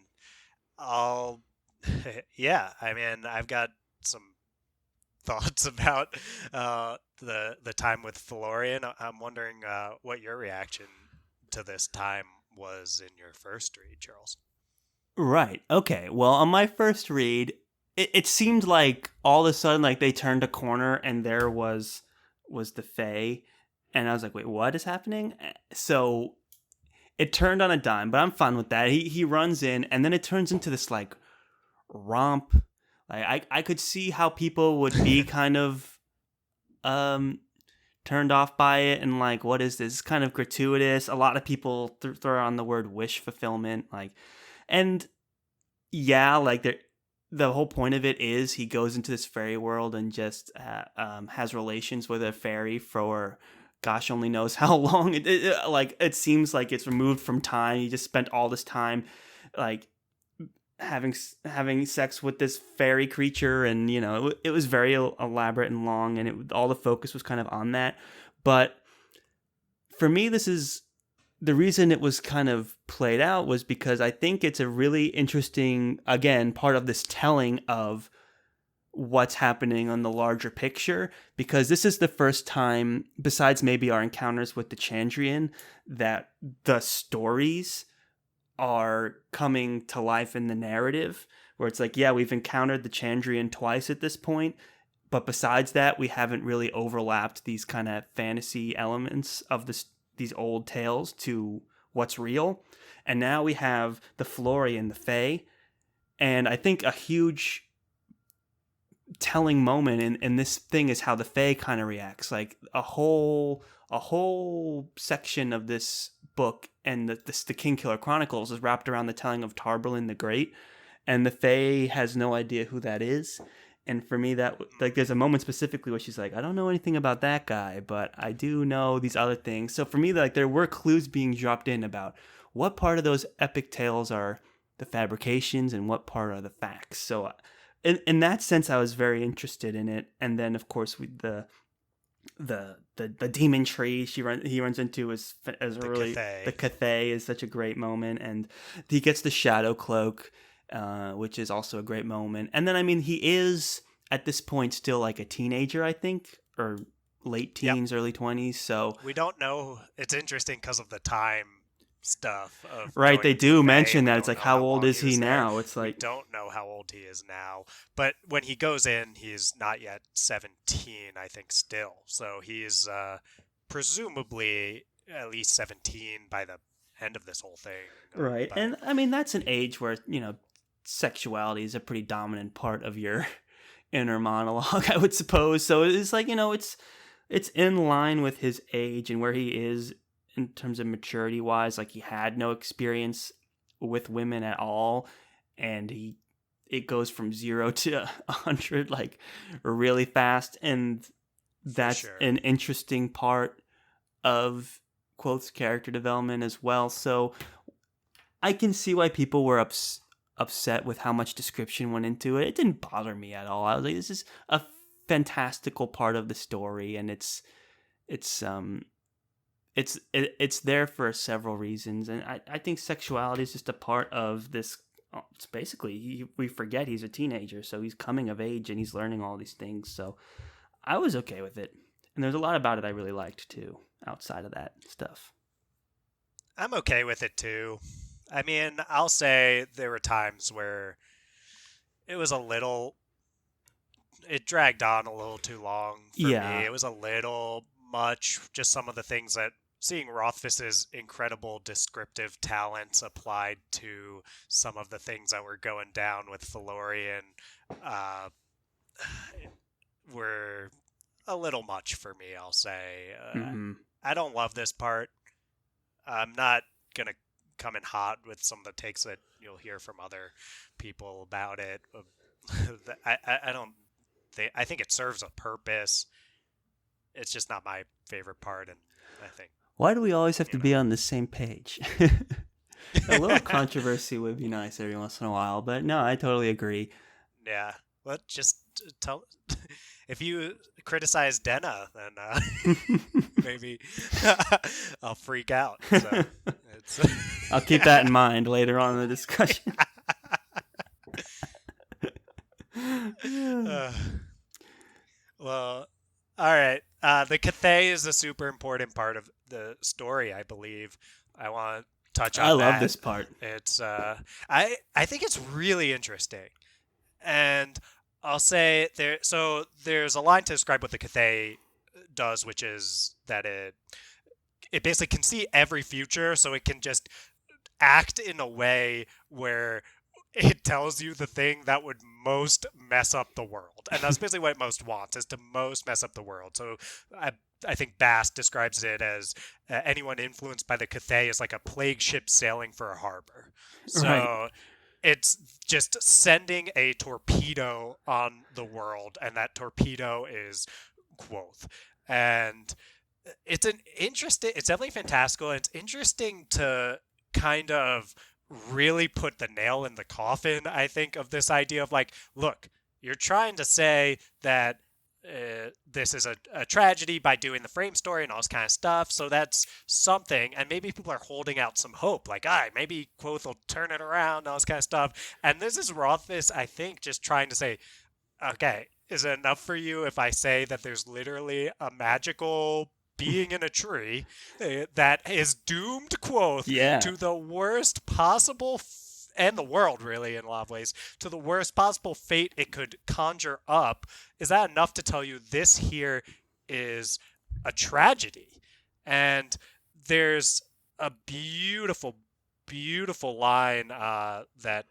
I've got some thoughts about the time with Florian. I'm wondering what your reaction to this time was in your first read, Charles. Right. Okay. Well, on my first read, it seemed like all of a sudden like they turned a corner and there was the Fae, and I was like, wait, what is happening? So it turned on a dime, but I'm fine with that. He runs in, and then it turns into this like romp. Like I could see how people would be kind of turned off by it, and like, what is this? It's kind of gratuitous. A lot of people throw on the word wish fulfillment, like, and yeah, like the whole point of it is he goes into this fairy world and just has relations with a fairy for gosh only knows how long. It seems like it's removed from time. He just spent all this time like having sex with this fairy creature, and it was very elaborate and long, and all the focus was kind of on that. But for me, this is the reason it was kind of played out was because I think it's a really interesting, again, part of this telling of what's happening on the larger picture, because this is the first time, besides maybe our encounters with the Chandrian, that the stories are coming to life in the narrative, where it's like, yeah, we've encountered the Chandrian twice at this point, but besides that, we haven't really overlapped these kind of fantasy elements of these old tales to what's real. And now we have the Florian, the Fae, and I think a huge telling moment in this thing is how the Fae kind of reacts. Like a whole section of this book and the Kingkiller Chronicles is wrapped around the telling of Tarberlin the Great, and the Fae has no idea who that is. And for me, that like there's a moment specifically where she's like, I don't know anything about that guy, but I do know these other things. So for me, like there were clues being dropped in about what part of those epic tales are the fabrications and what part are the facts. So in that sense, I was very interested in it. And then of course with the demon tree he runs into is really Cathay. The Cathay is such a great moment, and he gets the shadow cloak, which is also a great moment. And then he is at this point still like a teenager, I think, or late teens, early 20s. So we don't know. It's interesting because of the time stuff of right, they do mention that. It's like, how old is he there. now? It's like we don't know how old he is now, but when he goes in, he's not yet 17, I think, still. So he's presumably at least 17 by the end of this whole thing. Right. But, and that's an age where sexuality is a pretty dominant part of your inner monologue, I would suppose. So it's like, it's in line with his age and where he is in terms of maturity wise. Like he had no experience with women at all, and he it goes from 0 to 100 like really fast, and that's sure. an interesting part of Quoth's character development as well. So I can see why people were upset with how much description went into it. It didn't bother me at all. I was like, this is a fantastical part of the story, and it's it's there for several reasons, and I think sexuality is just a part of this. It's basically we forget he's a teenager, so he's coming of age and he's learning all these things. So I was okay with it, and there's a lot about it I really liked too, outside of that stuff. I'm okay with it too. I mean, I'll say there were times where it was it dragged on a little too long for Yeah. me. It was a little much, just some of the things that seeing Rothfuss's incredible descriptive talents applied to some of the things that were going down with Felurian uh, were a little much for me, I'll say. Mm-hmm. I don't love this part. I'm not going to come in hot with some of the takes that you'll hear from other people about it. I don't think, I think it serves a purpose. It's just not my favorite part, and I think. Why do we always have to be on the same page? A little controversy would be nice every once in a while, but no, I totally agree. Yeah, well, just tell if you criticize Denna, then maybe I'll freak out. So I'll keep that in mind later on in the discussion. Well, all right. The Cathay is a super important part of the story, I believe. I want to touch on that. I love this part. It's I think it's really interesting. And I'll say there's a line to describe what the Cathay does, which is that it basically can see every future, so it can just act in a way where it tells you the thing that would most mess up the world. And that's basically what it most wants, is to most mess up the world. So I think Bast describes it as anyone influenced by the Cathay is like a plague ship sailing for a harbor. So right. It's just sending a torpedo on the world, and that torpedo is Quoth. And it's definitely fantastical. It's interesting to kind of really put the nail in the coffin, I think, of this idea of like, look, you're trying to say that this is a tragedy by doing the frame story and all this kind of stuff, so that's something, and maybe people are holding out some hope, like, maybe Quoth will turn it around and all this kind of stuff, and this is Rothfuss, I think, just trying to say, okay, is it enough for you if I say that there's literally a magical being in a tree that is doomed Quoth to the worst possible and the world, really, in a lot of ways, to the worst possible fate it could conjure up? Is that enough to tell you this here is a tragedy? And there's a beautiful, beautiful line that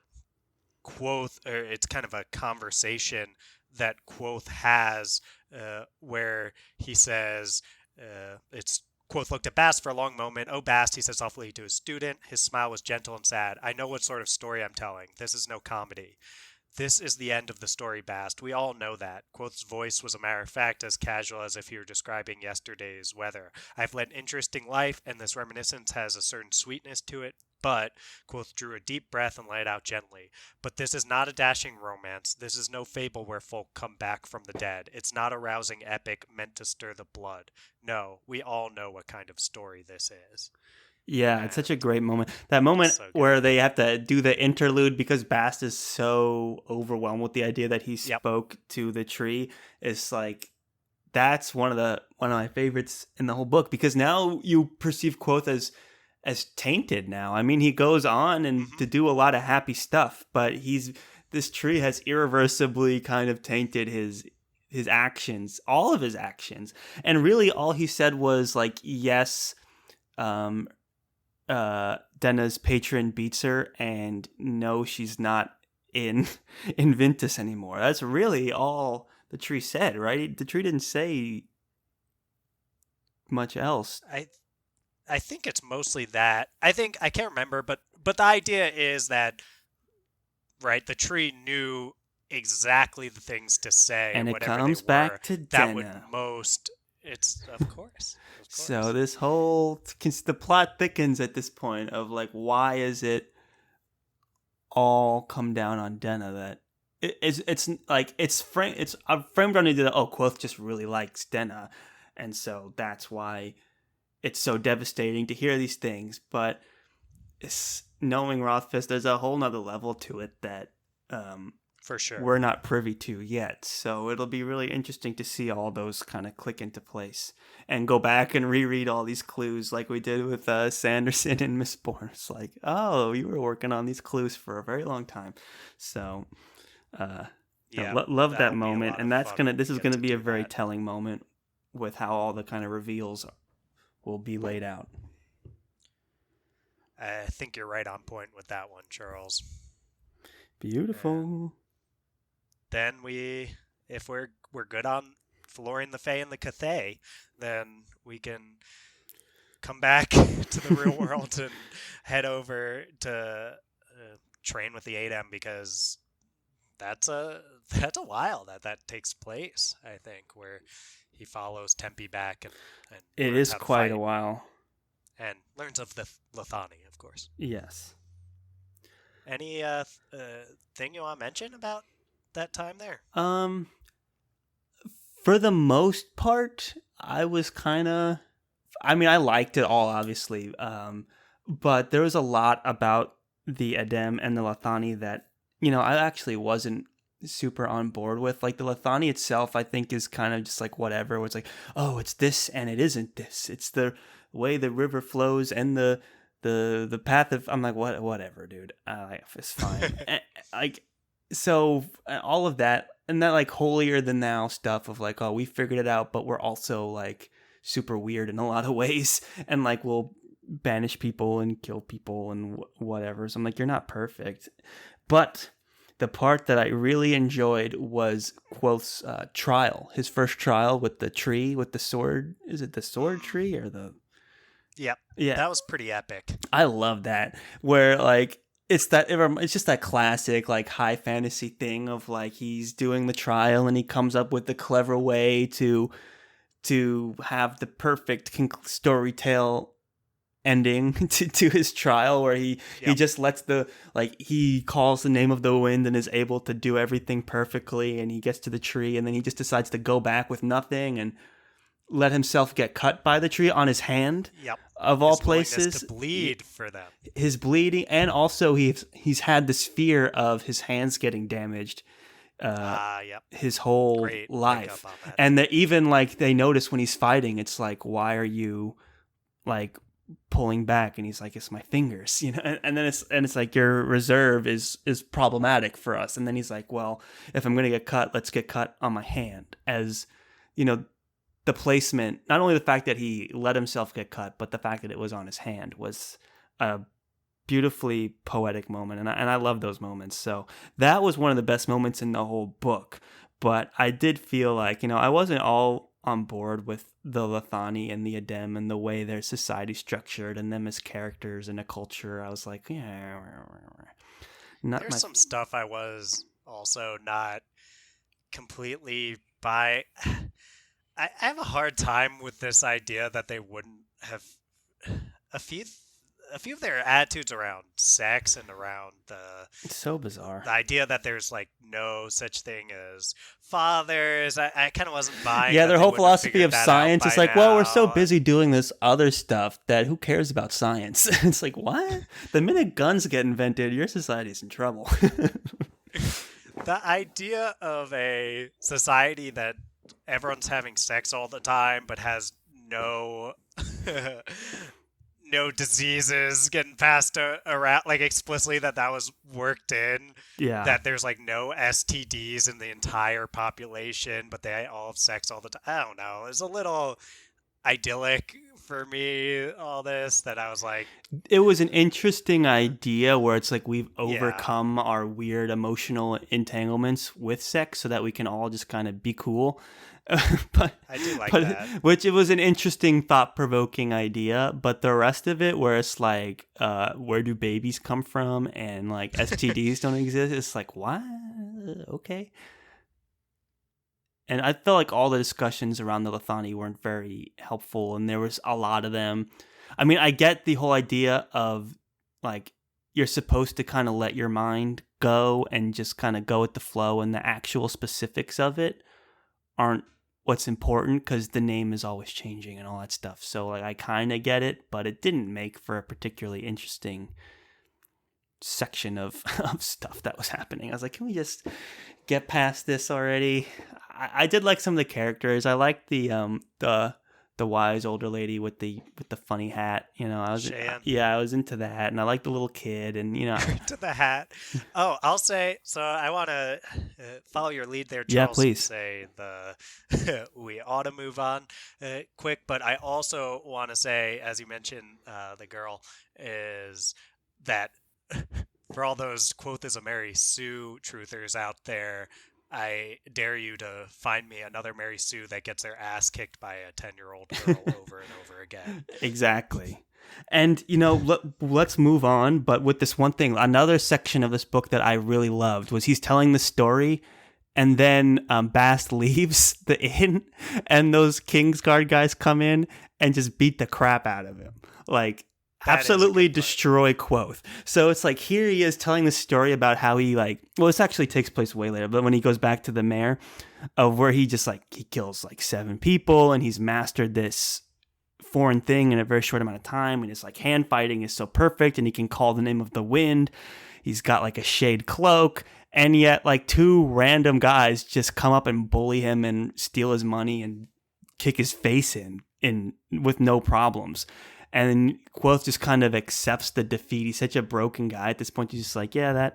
Quoth, or it's kind of a conversation that Quoth has where he says, it's Quoth looked at Bast for a long moment. "Oh, Bast," he said softly to his student. His smile was gentle and sad. "I know what sort of story I'm telling. This is no comedy. This is the end of the story, Bast. We all know that." Quoth's voice was a matter of fact, as casual as if he were describing yesterday's weather. "I've led an interesting life, and this reminiscence has a certain sweetness to it. But," Quoth drew a deep breath and let it out gently, "but this is not a dashing romance. This is no fable where folk come back from the dead. It's not a rousing epic meant to stir the blood. No, we all know what kind of story this is." Yeah, it's such a great moment. That moment where they have to do the interlude because Bast is so overwhelmed with the idea that he spoke to the tree. It's like, that's one of my favorites in the whole book, because now you perceive Quoth as tainted now. I mean, he goes on and to do a lot of happy stuff, but this tree has irreversibly kind of tainted his actions, all of his actions. And really all he said was like, yes, Denna's patron beats her, and no, she's not in Ventus anymore. That's really all the tree said, right? The tree didn't say much else. I think it's mostly that. I can't remember, but the idea is that right? The tree knew exactly the things to say, And it whatever comes they were, back to that would Denna. most. It's of course. So this whole the plot thickens at this point of like, why is it all come down on Denna that it's like it's framed on into the Quoth just really likes Denna, and so that's why it's so devastating to hear these things. But it's, knowing Rothfuss, there's a whole nother level to it that for sure we're not privy to yet. So it'll be really interesting to see all those kind of click into place and go back and reread all these clues like we did with Sanderson and Mistborn. It's like, oh, you were working on these clues for a very long time. So love that moment, and this is gonna be a very telling moment with how all the kind of reveals will be laid out. I think you're right on point with that one, Charles. Beautiful. Then if we're good on flooring the Fae and the Cathay, then we can come back to the real world and head over to train with the Adem, because that's a while that takes place, I think, where he follows Tempe back and it is quite a while, and learns of the Lithani, of course. Yes. Any thing you want to mention about that time there? For the most part, I liked it all, obviously. But there was a lot about the Adem and the Lithani that, I actually wasn't super on board with. Like, the Lithani itself, I think, is kind of just like whatever. It's like, oh, it's this and it isn't this. It's the way the river flows and the path of. I'm like, whatever, dude. It's fine. So all of that, and that like holier than thou stuff of like, oh, we figured it out, but we're also like super weird in a lot of ways, and like we'll banish people and kill people and whatever. So I'm like, you're not perfect. But the part that I really enjoyed was Quoth's trial, his first trial with the tree, with the sword. Is it the sword tree or the... Yep. Yeah. That was pretty epic. I love that. Where like it's just that classic like high fantasy thing of like he's doing the trial and he comes up with the clever way to have the perfect story tale ending to his trial, where he just lets he calls the name of the wind and is able to do everything perfectly, and he gets to the tree and then he just decides to go back with nothing and let himself get cut by the tree on his hand. Yep. Of all places, to bleed for them. His bleeding, and also he's had this fear of his hands getting damaged his whole life. And that even like they notice when he's fighting, it's like, why are you like pulling back? And he's like, it's my fingers, and then it's like, your reserve is problematic for us. And then he's like, well, if I'm gonna get cut, let's get cut on my hand. As the placement, not only the fact that he let himself get cut, but the fact that it was on his hand was a beautifully poetic moment. And I love those moments. So that was one of the best moments in the whole book. But I did feel like, I wasn't all on board with the Lithani and the Adem and the way their society structured and them as characters in a culture. I was like, yeah. There's some stuff I was also not completely by... I have a hard time with this idea that they wouldn't have a few of their attitudes around sex and around it's so bizarre. The idea that there's like no such thing as fathers. I kind of wasn't buying. Yeah, their whole philosophy of science is like, well, we're so busy doing this other stuff that who cares about science? It's like, what? The minute guns get invented, your society's in trouble. The idea of a society that everyone's having sex all the time but has no diseases getting passed around, like explicitly that was worked in. Yeah. That there's like no STDs in the entire population, but they all have sex all the time. I don't know. It's a little idyllic for me, all this, that I was like, It was an interesting idea where it's like we've Yeah. overcome our weird emotional entanglements with sex so that we can all just kind of be cool. but I do like but that. which it was an interesting, thought-provoking idea. But the rest of it, where it's like, where do babies come from, and like STDs don't exist, it's like, what? Okay. And I felt like all the discussions around the Lithani weren't very helpful, and there was a lot of them. I mean, I get the whole idea of like you're supposed to kind of let your mind go and just kind of go with the flow, and the actual specifics of it aren't what's important because the name is always changing and all that stuff. So like I kind of get it, but it didn't make for a particularly interesting section of stuff that was happening. I was like, can we just get past this already? I did like some of the characters. I liked the wise older lady with the funny hat. You know, I was into that, and I liked the little kid, and you know, to the hat. Oh, I'll say, so I want to follow your lead there, Charles. Yeah, please. And say we ought to move on quick, but I also want to say, as you mentioned, the girl, is that for all those quote is a Mary Sue truthers out there, I dare you to find me another Mary Sue that gets their ass kicked by a 10-year-old girl over and over again. Exactly. And, you know, let's move on. But with this one thing, another section of this book that I really loved was he's telling the story, and then Bast leaves the inn, and those Kingsguard guys come in and just beat the crap out of him. Like, absolutely destroy Quoth. So it's like here he is telling the story about how he this actually takes place way later, but when he goes back to the mayor, of where he just he kills 7 people, and he's mastered this foreign thing in a very short amount of time, and his hand fighting is so perfect, and he can call the name of the wind. He's got a shade cloak, and yet 2 random guys just come up and bully him and steal his money and kick his face in with no problems. And Quoth just kind of accepts the defeat. He's such a broken guy at this point. He's just yeah,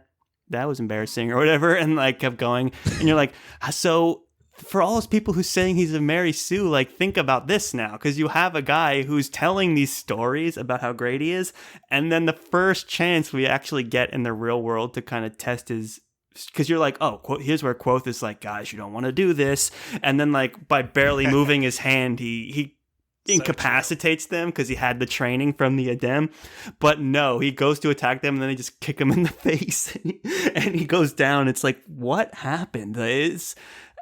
that was embarrassing or whatever, and kept going. And you're like, so for all those people who's saying he's a Mary Sue, think about this now, because you have a guy who's telling these stories about how great he is, and then the first chance we actually get in the real world to kind of test his, because you're like, oh, here's where Quoth is guys, you don't want to do this, and then by barely moving his hand, he incapacitates them because he had the training from the Adem. But no, he goes to attack them, and then they just kick him in the face, and he goes down. It's what happened?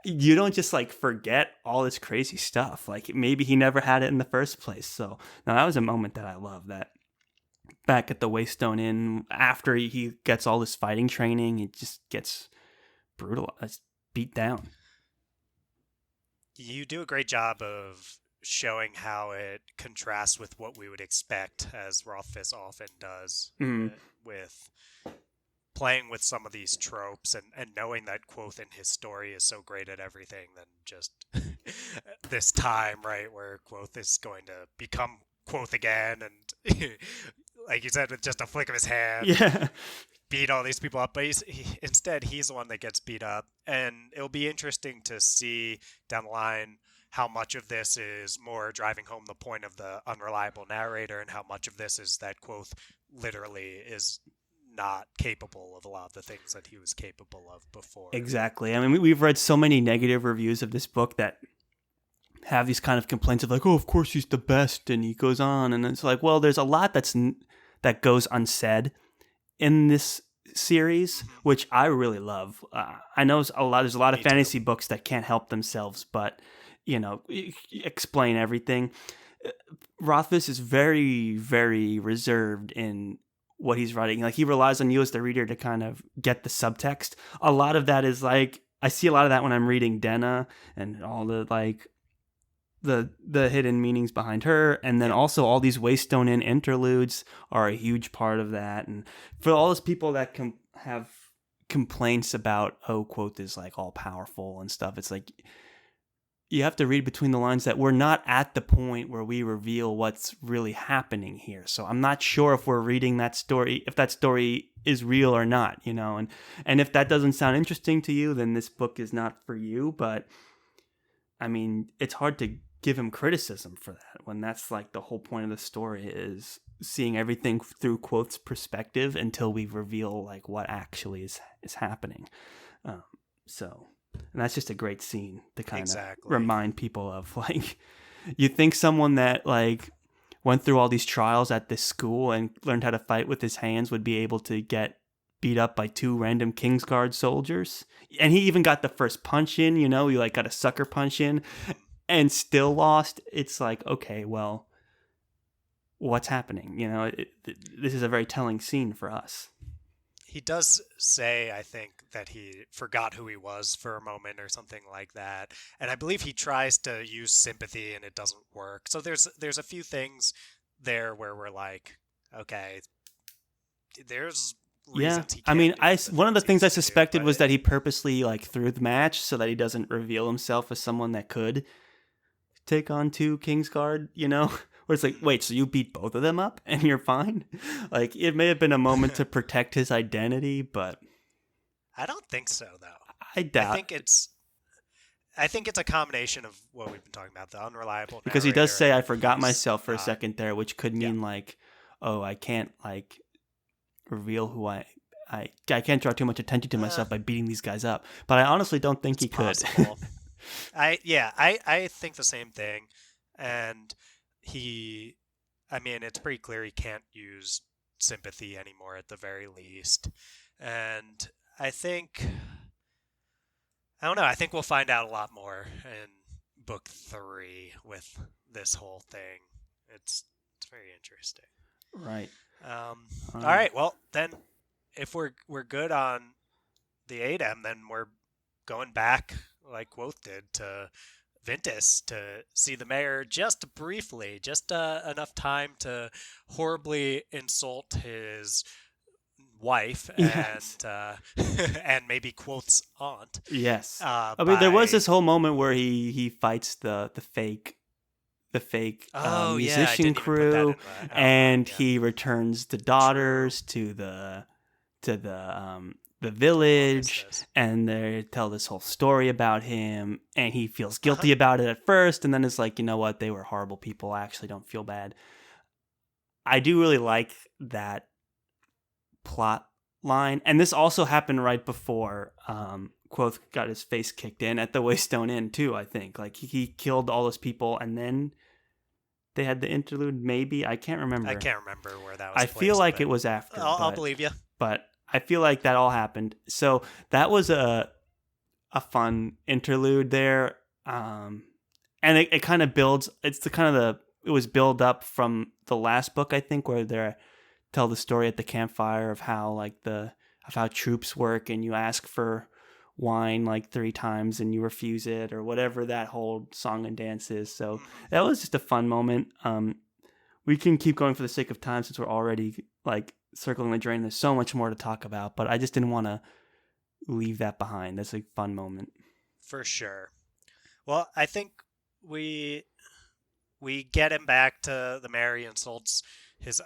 You don't just forget all this crazy stuff. Maybe he never had it in the first place. So now that was a moment that I love. That back at the Waystone Inn, after he gets all this fighting training, it just gets brutalized, beat down. You do a great job of showing how it contrasts with what we would expect, as Rothfuss often does, with playing with some of these tropes and knowing that Quoth in his story is so great at everything than just this time, right, where Quoth is going to become Quoth again, and like you said, with just a flick of his hand, beat all these people up. But instead, he's the one that gets beat up, and it'll be interesting to see down the line how much of this is more driving home the point of the unreliable narrator, and how much of this is that Quoth literally is not capable of a lot of the things that he was capable of before. Exactly. I mean, we've read so many negative reviews of this book that have these kind of complaints of oh, of course he's the best, and he goes on, and it's well, there's a lot that goes unsaid in this series, which I really love. I know there's a lot of fantasy books that can't help themselves, but explain everything. Rothfuss is very, very reserved in what he's writing. He relies on you as the reader to kind of get the subtext. A lot of that is I see a lot of that when I'm reading Denna, and all the the hidden meanings behind her, and then also all these Waystone Inn interludes are a huge part of that. And for all those people that have complaints about Quoth is all powerful and stuff, it's you have to read between the lines that we're not at the point where we reveal what's really happening here. So I'm not sure if we're reading that story, if that story is real or not, and if that doesn't sound interesting to you, then this book is not for you. But I mean, it's hard to give him criticism for that when that's like the whole point of the story is seeing everything through Quoth's perspective until we reveal like what actually is happening. So, and that's just a great scene to kind of remind people of, like, you think someone that like went through all these trials at this school and learned how to fight with his hands would be able to get beat up by 2 random Kingsguard soldiers, and he even got the first punch in, he like got a sucker punch in and still lost. It's like, okay, well, what's happening? This is a very telling scene for us. He does say, I think, that he forgot who he was for a moment or something like that. And I believe he tries to use sympathy and it doesn't work. So there's a few things there where we're like, okay, there's reasons he can't one of the things I suspected was that he purposely like threw the match so that he doesn't reveal himself as someone that could take on 2 Kingsguard, where it's like, wait, so you beat both of them up and you're fine? Like, it may have been a moment to protect his identity, but I don't think so, though. I doubt. I think it's a combination of what we've been talking about, the unreliable. Because he does say, "I forgot myself for a second there," which could mean like, oh, I can't like reveal who I can't draw too much attention to myself by beating these guys up. But I honestly don't think he could. I think the same thing, and it's pretty clear he can't use sympathy anymore at the very least. And I don't know, I think we'll find out a lot more in book 3 with this whole thing. It's very interesting. Right. All right, well, then if we're good on the Adem, then we're going back like Quoth did to Ventus to see the mayor just briefly, just enough time to horribly insult his wife and maybe Quoth's aunt. Yes. There was this whole moment where he fights the fake musician crew, and he returns the daughters to the village, and they tell this whole story about him, and he feels guilty about it at first, and then it's like, you know what, they were horrible people, I actually don't feel bad. I do really like that plot line, and this also happened right before Quoth got his face kicked in at the Waystone Inn too, I think. Like, he killed all those people, and then they had the interlude, maybe? I can't remember. I can't remember where that was I feel like it was after. I'll believe you. But I feel like that all happened. So that was a fun interlude there. And it kind of builds, it was build up from the last book, I think, where they tell the story at the campfire of how how troops work, and you ask for wine like 3 times and you refuse it, or whatever that whole song and dance is. So that was just a fun moment. We can keep going for the sake of time since we're already like circling the drain. There's so much more to talk about, but I just didn't want to leave that behind. That's a fun moment. For sure. Well, I think we get him back to the mayor. He insults his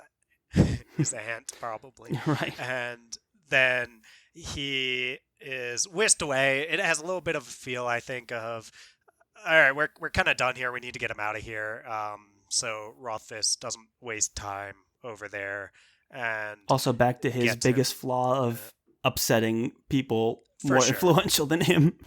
aunt, probably. Right. And then he is whisked away. It has a little bit of a feel, I think, of, all right, we're kind of done here. We need to get him out of here. So Rothfuss doesn't waste time over there. And also back to his biggest flaw of upsetting people more influential than him.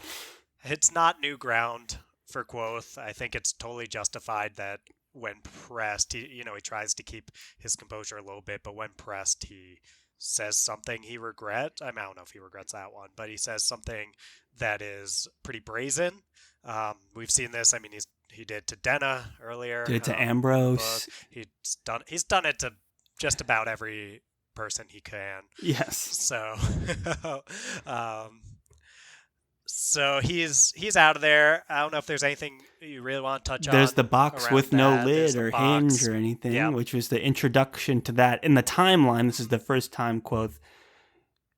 It's not new ground for Quoth. I think it's totally justified that when pressed, he tries to keep his composure a little bit, but when pressed, he says something he regrets. I don't know if he regrets that one, but he says something that is pretty brazen. We've seen this. I mean, he did to Denna earlier. Did it to Ambrose. He's done it to just about every person he can. Yes. So he's out of there. I don't know if there's anything you really want to touch on. There's the box with no lid or hinge or anything, which was the introduction to that. In the timeline, this is the first time Quoth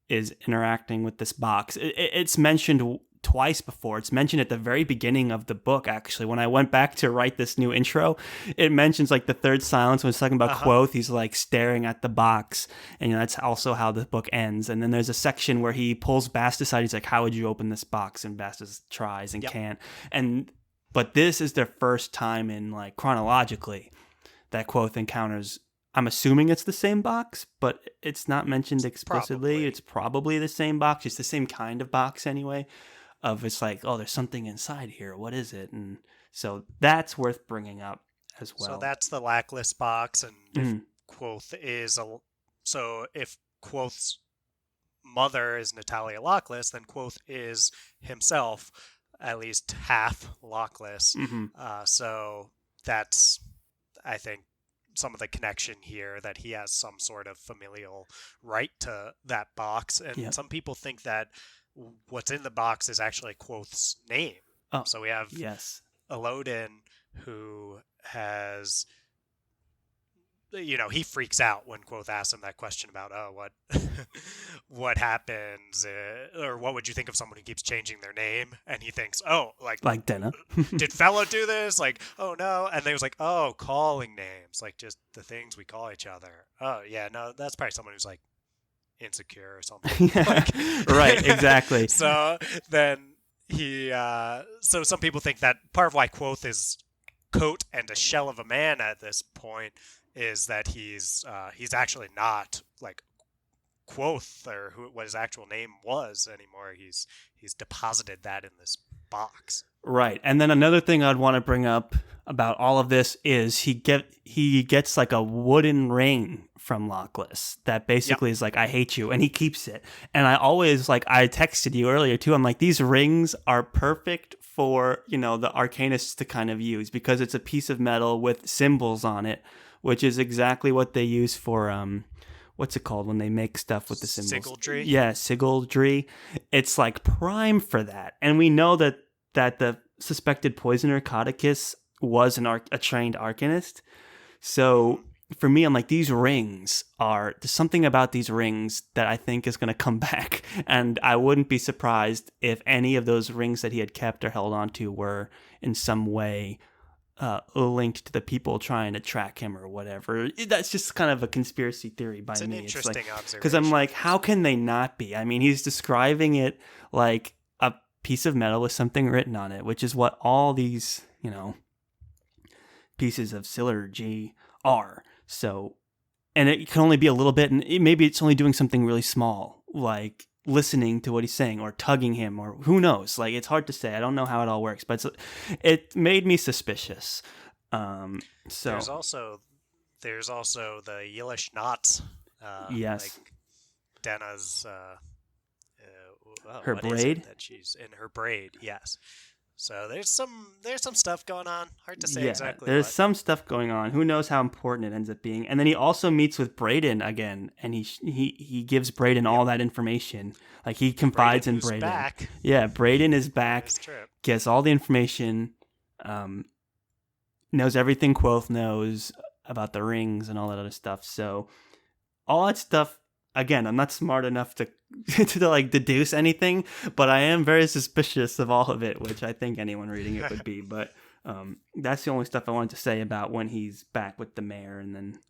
is interacting with this box. It's mentioned twice before. It's mentioned at the very beginning of the book, actually. When I went back to write this new intro, it mentions like the third silence when it's talking about Quoth. He's like staring at the box, and that's also how the book ends. And then there's a section where he pulls Bast aside. He's like, how would you open this box? And Bast tries and can't. And But this is their first time in, like, chronologically that Quoth encounters. I'm assuming it's the same box, but it's not mentioned explicitly. Probably. It's probably the same box. It's the same kind of box anyway. Of it's like, oh, there's something inside here. What is it? And so that's worth bringing up as well. So that's the Lackless box, and if Mhm. Quoth is if Quoth's mother is Natalia Lockless, then Quoth is himself at least half Lockless. Mhm. So that's, I think, some of the connection here, that he has some sort of familial right to that box. And Yep. some people think that what's in the box is actually Quoth's name. Oh, So we have yes. Elodin, who has, he freaks out when Quoth asks him that question about, what what happens, or what would you think of someone who keeps changing their name? And he thinks, like Denna. did Fella do this? Like, oh no. And they was like, oh, calling names, like just the things we call each other. Oh yeah, no, that's probably someone who's like insecure or something. Like, Right, exactly. So then so some people think that part of why Quoth is coat and a shell of a man at this point is that he's actually not like Quoth, or what his actual name was, anymore. He's deposited that in this box. Right. And then another thing I'd want to bring up about all of this is he gets like a wooden ring from Lockless that basically is like, I hate you, and he keeps it. And I always, like, I texted you earlier too, I'm like, these rings are perfect for, the arcanists to kind of use, because it's a piece of metal with symbols on it, which is exactly what they use for what's it called when they make stuff with the symbols? Sigildry? Yeah, sigildry. It's like prime for that. And we know that the suspected poisoner Codicus was a trained arcanist. So for me, I'm like, there's something about these rings that I think is going to come back. And I wouldn't be surprised if any of those rings that he had kept or held onto were in some way linked to the people trying to track him or whatever. That's just kind of a conspiracy theory by me. It's an interesting observation. Because I'm like, how can they not be? I mean, he's describing it like a piece of metal with something written on it, which is what all these, pieces of synergy are. So, and it can only be a little bit, and maybe it's only doing something really small, like listening to what he's saying or tugging him, or who knows. Like, it's hard to say. I don't know how it all works, but it made me suspicious. So there's also the Yilish knots. Yes. Like Denna's her braid that she's in, her braid. Yes. So there's some stuff going on. Hard to say exactly. There's some stuff going on. Who knows how important it ends up being? And then he also meets with Brayden again, and he gives Brayden all that information. Like, he confides in Brayden. Back. Yeah, Brayden is back. Gets all the information. Knows everything Quoth knows about the rings and all that other stuff. So all that stuff. Again, I'm not smart enough to like deduce anything, but I am very suspicious of all of it, which I think anyone reading it would be. But that's the only stuff I wanted to say about when he's back with the mayor. And then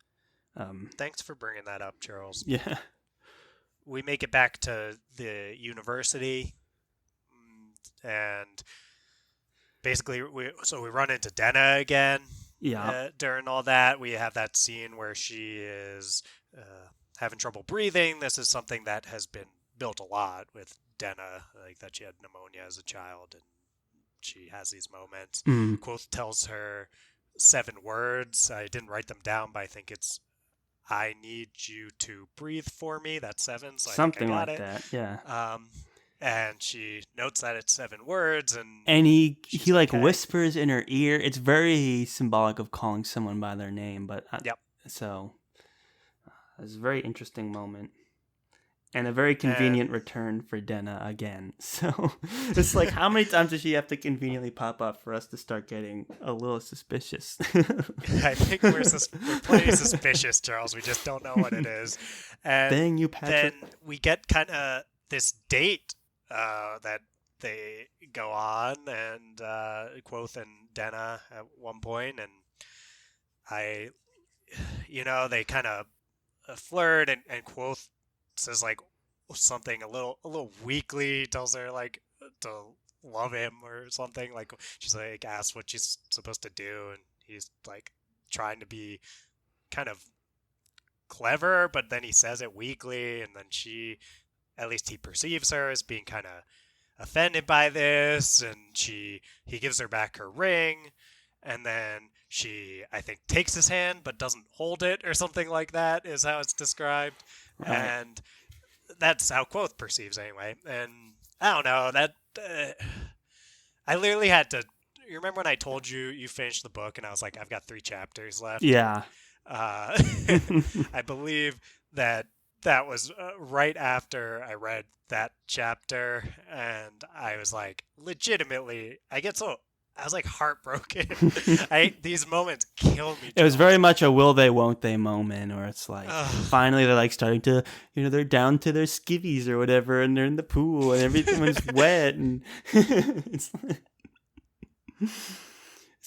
thanks for bringing that up, Charles. Yeah. We make it back to the university, and basically we run into Denna again. Yeah. During all that, we have that scene where she is having trouble breathing. This is something that has been built a lot with Denna, like that she had pneumonia as a child, and she has these moments. Quoth tells her 7 words. I didn't write them down, but I think it's, I need you to breathe for me. That's 7. So something I got like it. that. Yeah. And she notes that it's 7 words, and he like whispers in her ear. It's very symbolic of calling someone by their name, but so it's a very interesting moment. And a very convenient return for Denna again. So it's like, how many times does she have to conveniently pop up for us to start getting a little suspicious? I think we're plenty suspicious, Charles. We just don't know what it is. And dang you, Patrick. Then we get kind of this date that they go on, and Quoth and Denna at one point, and they kind of flirt, and Quoth says like something a little weakly, tells her like to love him or something. Like she's like asks what she's supposed to do, and he's like trying to be kind of clever, but then he says it weakly, and then she, at least he perceives her as being kind of offended by this, and he gives her back her ring, and then she, I think, takes his hand but doesn't hold it or something like that is how it's described. Right. And that's how Quoth perceives anyway. And I don't know, that I literally had to, you remember when I told you you finished the book and I was like, I've got 3 chapters left? Yeah. uh, I believe that was right after I read that chapter, and I was like, legitimately, I was like heartbroken. These moments kill me. It was Charles. very much a will they, won't they moment, or it's like finally they're like starting to, they're down to their skivvies or whatever, and they're in the pool and everything's wet, and it's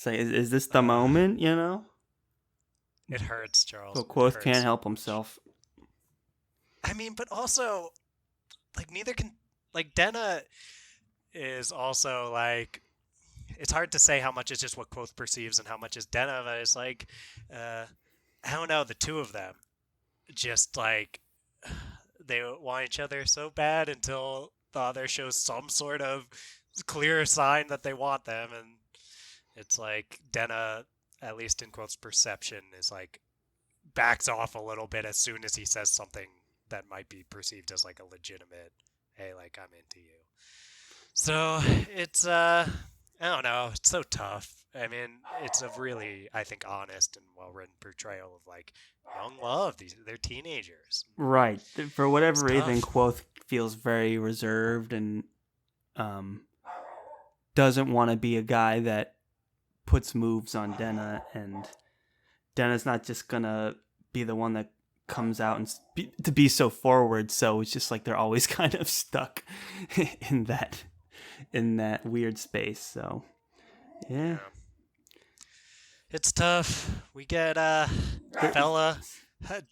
like, is this the moment? It hurts, Charles. But Quoth can't help himself. I mean, but also, like, neither can, like, Denna is also like, it's hard to say how much is just what Quoth perceives and how much is Denna, but it's like, I don't know, the two of them just like, they want each other so bad until the other shows some sort of clear sign that they want them, and it's like Denna, at least in Quoth's perception, is like backs off a little bit as soon as he says something that might be perceived as like a legitimate, hey, like, I'm into you. So it's I don't know, it's so tough. I mean, it's a really, I think, honest and well-written portrayal of like young love. They're teenagers, right? For whatever reason, tough. Quoth feels very reserved and doesn't want to be a guy that puts moves on Denna, and Denna's not just gonna be the one that comes out and to be so forward. So it's just like they're always kind of stuck in that weird space. So yeah. It's tough. We get Fella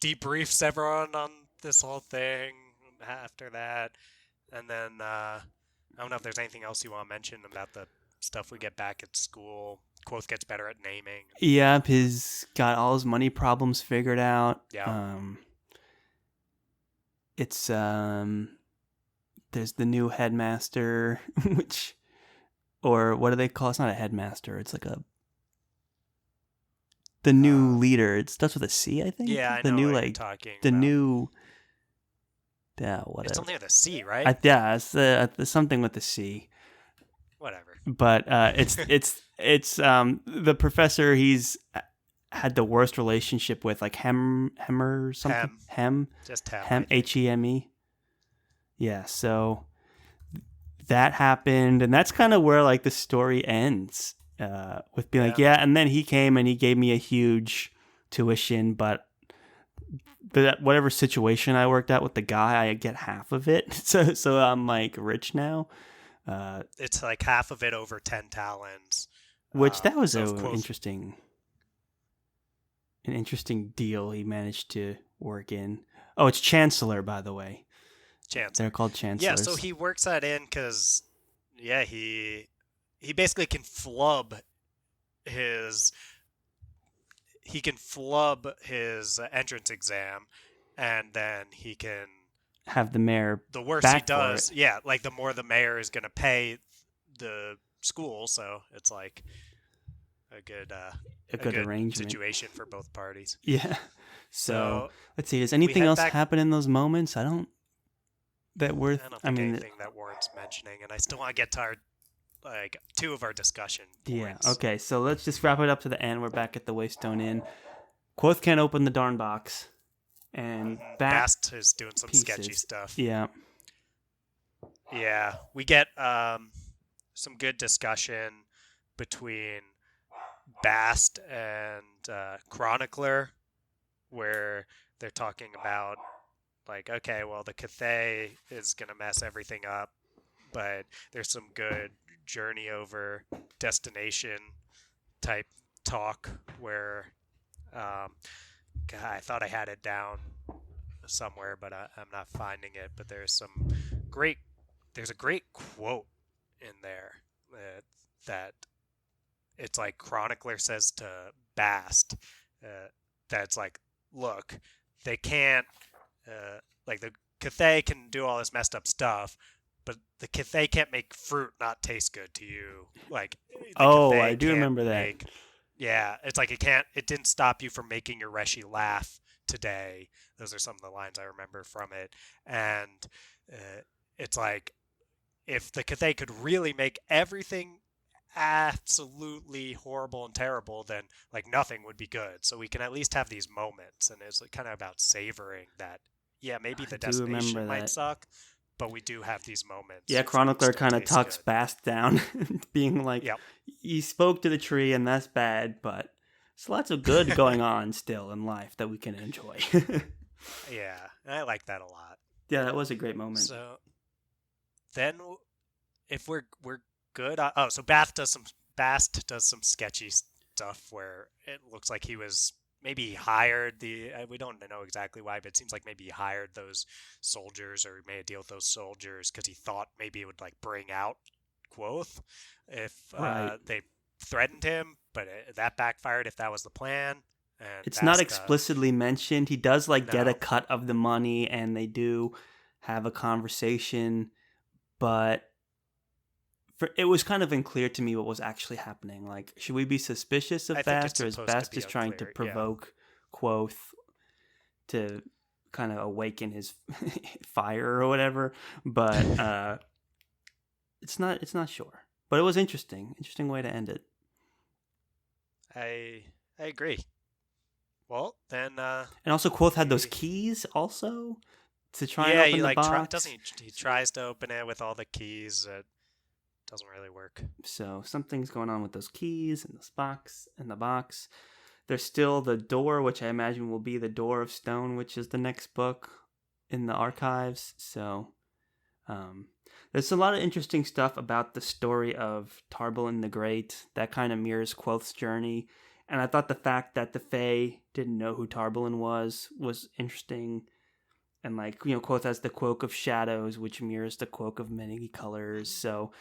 debriefs everyone on this whole thing after that, and then I don't know if there's anything else you want to mention about the stuff we get back at school. Quoth gets better at naming. Yep, he's got all his money problems figured out. Yeah. It's there's the new headmaster, or what do they call? It's not a headmaster. It's like the new leader. It starts with a C, I think. Yeah, I the know new what you're talking the about. new. Yeah, whatever. It's something with a C, right? Yeah, it's something with the C. Whatever. But it's the professor he's had the worst relationship with, like Hemmer or something. Hem. Just Hem. Heme. Yeah, so that happened, and that's kind of where like the story ends, with being like, yeah, and then he came and he gave me a huge tuition, but whatever situation I worked out with the guy, I get half of it. So I'm like rich now. It's like half of it over 10 talents. Which that was an interesting deal he managed to work in. Oh, it's Chancellor, by the way. Chancellor. They're called Chancellors. Yeah, so he works that in because, yeah, he basically can flub his entrance exam, and then he can have the mayor. The worse he does, yeah, like the more the mayor is going to pay the school. So it's like a good arrangement situation for both parties. Yeah. So let's see. Does anything else happen in those moments? I don't think anything that warrants mentioning, and I still want to get to our two of our discussion points. Yeah. Okay. So let's just wrap it up to the end. We're back at the Waystone Inn. Quoth can't open the darn box, and Bast is doing some sketchy stuff. Yeah. Yeah. We get some good discussion between Bast and Chronicler, where they're talking about like, okay, well, the Cathay is going to mess everything up, but there's some good journey over destination type talk where I thought I had it down somewhere, but I'm not finding it. But there's a great quote in there that it's like Chronicler says to Bast that's like, look, they can't like the Cathay can do all this messed up stuff, but the Cathay can't make fruit not taste good to you. Like the Oh, I Cathay do can't remember that. make. Yeah, it's like it didn't stop you from making your Reshi laugh today. Those are some of the lines I remember from it. And it's like, if the Cathay could really make everything absolutely horrible and terrible, then like nothing would be good. So we can at least have these moments, and it's kind of about savoring that. Yeah, maybe the I do remember destination might that. suck, but we do have these moments. Yeah, Food Chronicler still kind of tastes tucks good. Bast down, being like, Yep. "You spoke to the tree, and that's bad, but there's lots of good going on still in life that we can enjoy." Yeah, I like that a lot. Yeah, that was a great moment. So then, if we're good, so Bast does some sketchy stuff where it looks like he was maybe he hired we don't know exactly why, but it seems like maybe he hired those soldiers, or he made a deal with those soldiers because he thought maybe it would like bring out Quoth if Right. they threatened him, but that backfired if that was the plan. And It's not Bast, explicitly mentioned. He does like get a no, cut of the money, and they do have a conversation, but it was kind of unclear to me what was actually happening. Like, should we be suspicious I of think it's Bast, or is supposed to Bast be just trying to unclear. Yeah. provoke Quoth to kind of awaken his fire or whatever? But it's not sure. But it was interesting way to end it. I agree. Well, then. And also, Quoth had those keys also to try and Yeah, open he the like box. doesn't he tries to open it with all the keys. It doesn't really work. So something's going on with those keys and this box and the box. There's still the door, which I imagine will be the Door of Stone, which is the next book in the archives. So there's a lot of interesting stuff about the story of Tarbalin the Great that kind of mirrors Quoth's journey. And I thought the fact that the Fae didn't know who Tarbalin was interesting. And like, Quoth has the Cloak of Shadows, which mirrors the Cloak of Many Colors. So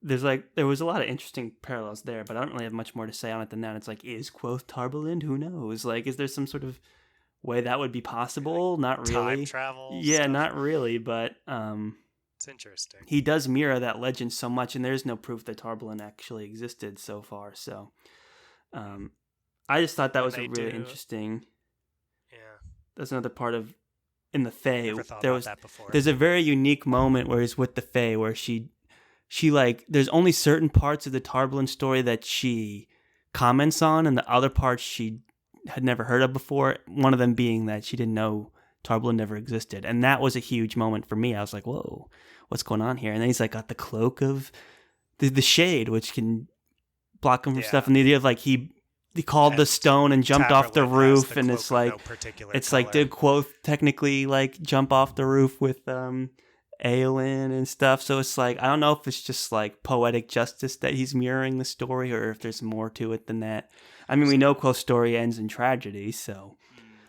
there was a lot of interesting parallels there, but I don't really have much more to say on it than that. It's like, is Quoth Tarbalin? Who knows? Like, is there some sort of way that would be possible? Like not really. Time travel. Yeah, stuff. not really. But it's interesting. He does mirror that legend so much, and there's no proof that Tarbalin actually existed so far. So, I just thought that was a really interesting. Yeah, that's another part of in the Fae. Never thought about that before. There's a very unique moment where he's with the Fae, where she like, there's only certain parts of the Tarbalin story that she comments on, and the other parts she had never heard of before. One of them being that she didn't know Tarbalin never existed, and that was a huge moment for me. I was like, "Whoa, what's going on here?" And then he's like, got the cloak of the shade, which can block him from stuff, and the idea of like he called the stone and jumped off the roof, and it's like like, did Quoth technically like jump off the roof with Aelin and stuff? So it's like, I don't know if it's just like poetic justice that he's mirroring the story, or if there's more to it than that. I mean, we know Quoth's story ends in tragedy, so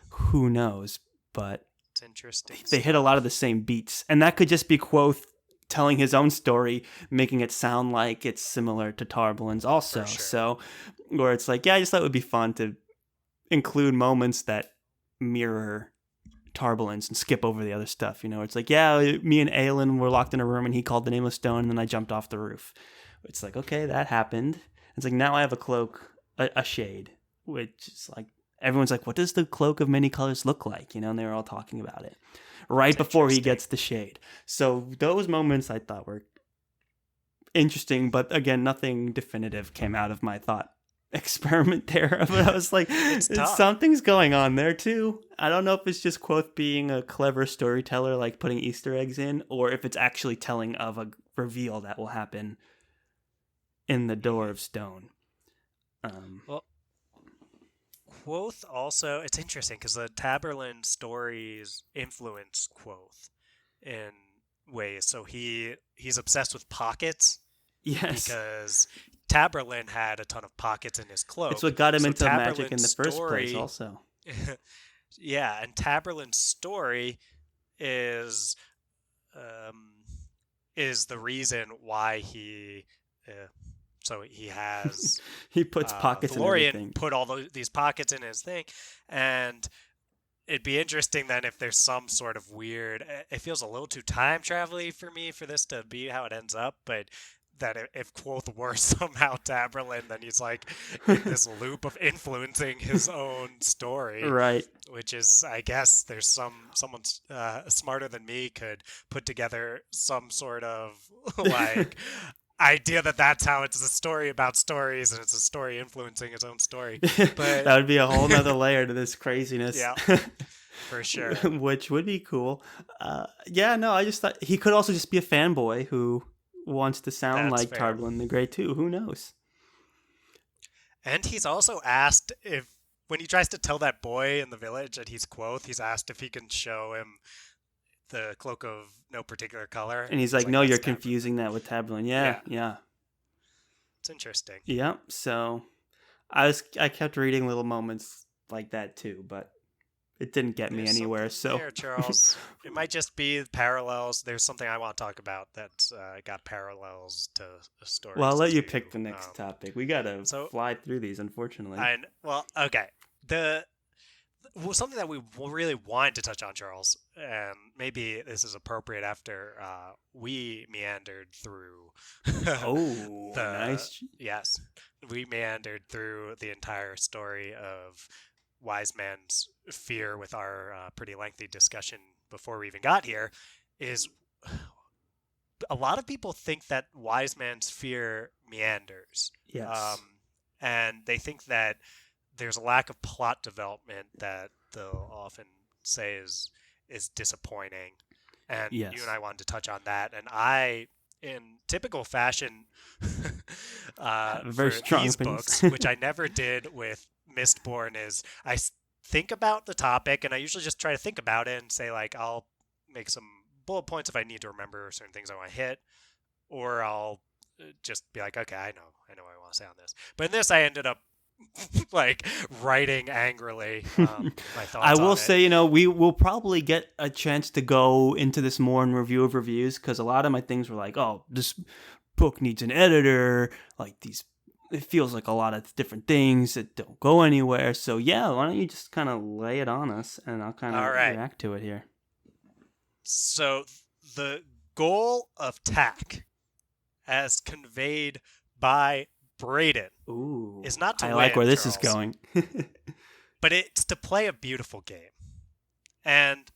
who knows? But it's interesting. They hit a lot of the same beats, and that could just be Quoth telling his own story, making it sound like it's similar to Tarbalin's also. Sure. So, where it's like, yeah, I just thought it would be fun to include moments that mirror Tarbalin's and skip over the other stuff. It's like, yeah, me and Aelin were locked in a room and he called the Nameless Stone, and then I jumped off the roof. It's like, okay, that happened. It's like, now I have a cloak, a shade, which is like, everyone's like, what does the Cloak of Many Colors look like? And they were all talking about it right before he gets the shade. So those moments I thought were interesting, but again, nothing definitive came out of my thought experiment there. But I was like, something's going on there too. I don't know if it's just Quoth being a clever storyteller, like putting Easter eggs in, or if it's actually telling of a reveal that will happen in the Door of Stone. Well, Quoth also, it's interesting because the Taborlin stories influence Quoth in ways. So he's obsessed with pockets. Yes. Because Taborlin had a ton of pockets in his cloak. It's what got him into magic in the first place also. Yeah, and Taborlin's story is is the reason why he has He puts pockets in DeLorean everything. put all these pockets in his thing, and it'd be interesting then if there's some sort of weird. It feels a little too time travel-y for me for this to be how it ends up, but that if Quoth were somehow Tamerlane, then he's like in this loop of influencing his own story, Right. which is, I guess, there's someone smarter than me could put together some sort of like idea that that's how it's a story about stories and it's a story influencing its own story. But that would be a whole nother layer to this craziness. Yeah, for sure. Which would be cool. I just thought he could also just be a fanboy who wants to sound That's like fair. Tamerlane the Great too. Who knows? And he's also asked if, when he tries to tell that boy in the village that he's Quoth, he's asked if he can show him the cloak of no particular color. And he's like, no, "That's you're Tamerlane." confusing that with Tamerlane. Yeah. It's interesting. Yep. So I kept reading little moments like that too, but it didn't get me There's anywhere. something So there, Charles, it might just be parallels. There's something I want to talk about that's got parallels to stories. well, I'll let you too. pick the next topic. We gotta fly through these, unfortunately. Okay. Something that we really wanted to touch on, Charles, and maybe this is appropriate after we meandered through. Nice. Yes, we meandered through the entire story of Wise Man's fear with our pretty lengthy discussion before we even got here. Is a lot of people think that Wise Man's fear meanders. Yes. And they think that there's a lack of plot development that they'll often say is disappointing. And Yes. you and I wanted to touch on that. And I, in typical fashion, very for strong these opinions. books, which I never did with Mistborn, is I think about the topic, and I usually just try to think about it and say, like, I'll make some bullet points if I need to remember certain things I want to hit, or I'll just be like, okay, I know what I want to say on this. But in this, I ended up like writing angrily my thoughts. I will on say, we will probably get a chance to go into this more in review of reviews, because a lot of my things were like, oh, this book needs an editor, like it feels like a lot of different things that don't go anywhere. So yeah, why don't you just kind of lay it on us, and I'll kind of react to it here. So the goal of TAC, as conveyed by Braden, is not to win. I like where this Charles, is going. but it's to play a beautiful game. And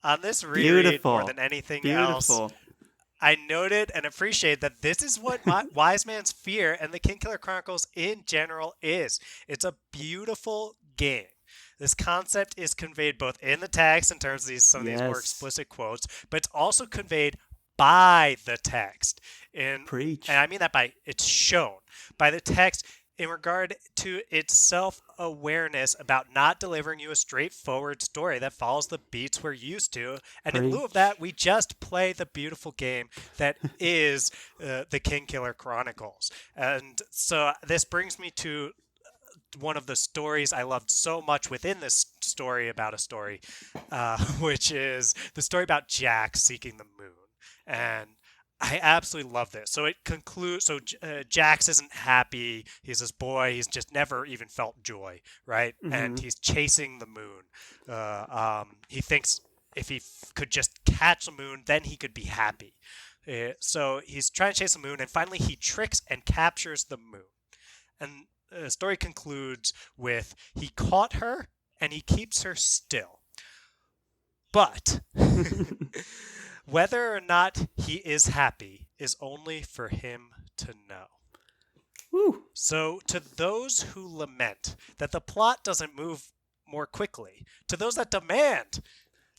on this reread, more than anything else, I noted and appreciate that this is what Wise Man's Fear and the Kingkiller Chronicles in general is. It's a beautiful game. This concept is conveyed both in the text in terms of some of these more explicit quotes, but it's also conveyed by the text. Preach. And I mean that by it's shown by the text in regard to its self-awareness about not delivering you a straightforward story that follows the beats we're used to. And in lieu of that, we just play the beautiful game that is the Kingkiller Chronicles. And so this brings me to one of the stories I loved so much within this story about a story, which is the story about Jack seeking the moon. And I absolutely love this. So it concludes. So Jax isn't happy. He's this boy. He's just never even felt joy, right? Mm-hmm. And he's chasing the moon. He thinks if he could just catch the moon, then he could be happy. So he's trying to chase the moon, and finally he tricks and captures the moon. And the story concludes with he caught her and he keeps her still. But whether or not he is happy is only for him to know. Woo. So to those who lament that the plot doesn't move more quickly, to those that demand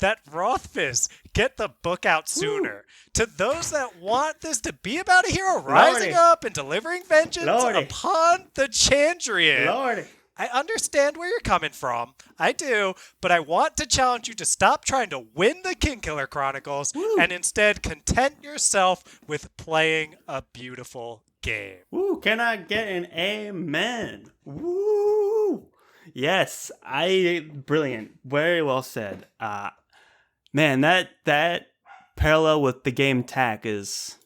that Rothfuss get the book out sooner, to those that want this to be about a hero rising up and delivering vengeance upon the Chandrian, I understand where you're coming from. I do, but I want to challenge you to stop trying to win the Kingkiller Chronicles and instead content yourself with playing a beautiful game. Woo, can I get an amen? Woo! Yes, brilliant. Very well said. Man, that parallel with the game TAC is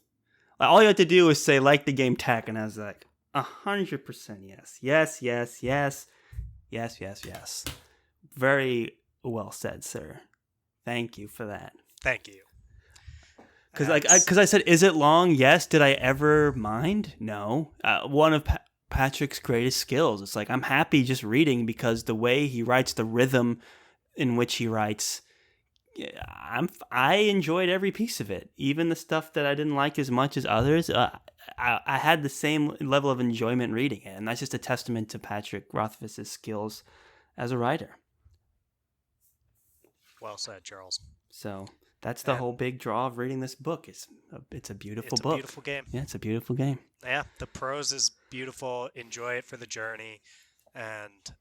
All you have to do is say, like the game Tech, and I was like, 100% yes. Yes, yes, yes. Yes, yes, yes. Very well said, sir. Thank you for that. Thank you. Because I said, is it long? Yes. Did I ever mind? No. One of Patrick's greatest skills. It's like, I'm happy just reading because the way he writes, the rhythm in which he writes, I enjoyed every piece of it. Even the stuff that I didn't like as much as others, I had the same level of enjoyment reading it. And that's just a testament to Patrick Rothfuss's skills as a writer. Well said, Charles. So that's the whole big draw of reading this book. It's a beautiful book. It's a beautiful game. Yeah, it's a beautiful game. Yeah, the prose is beautiful. Enjoy it for the journey. And,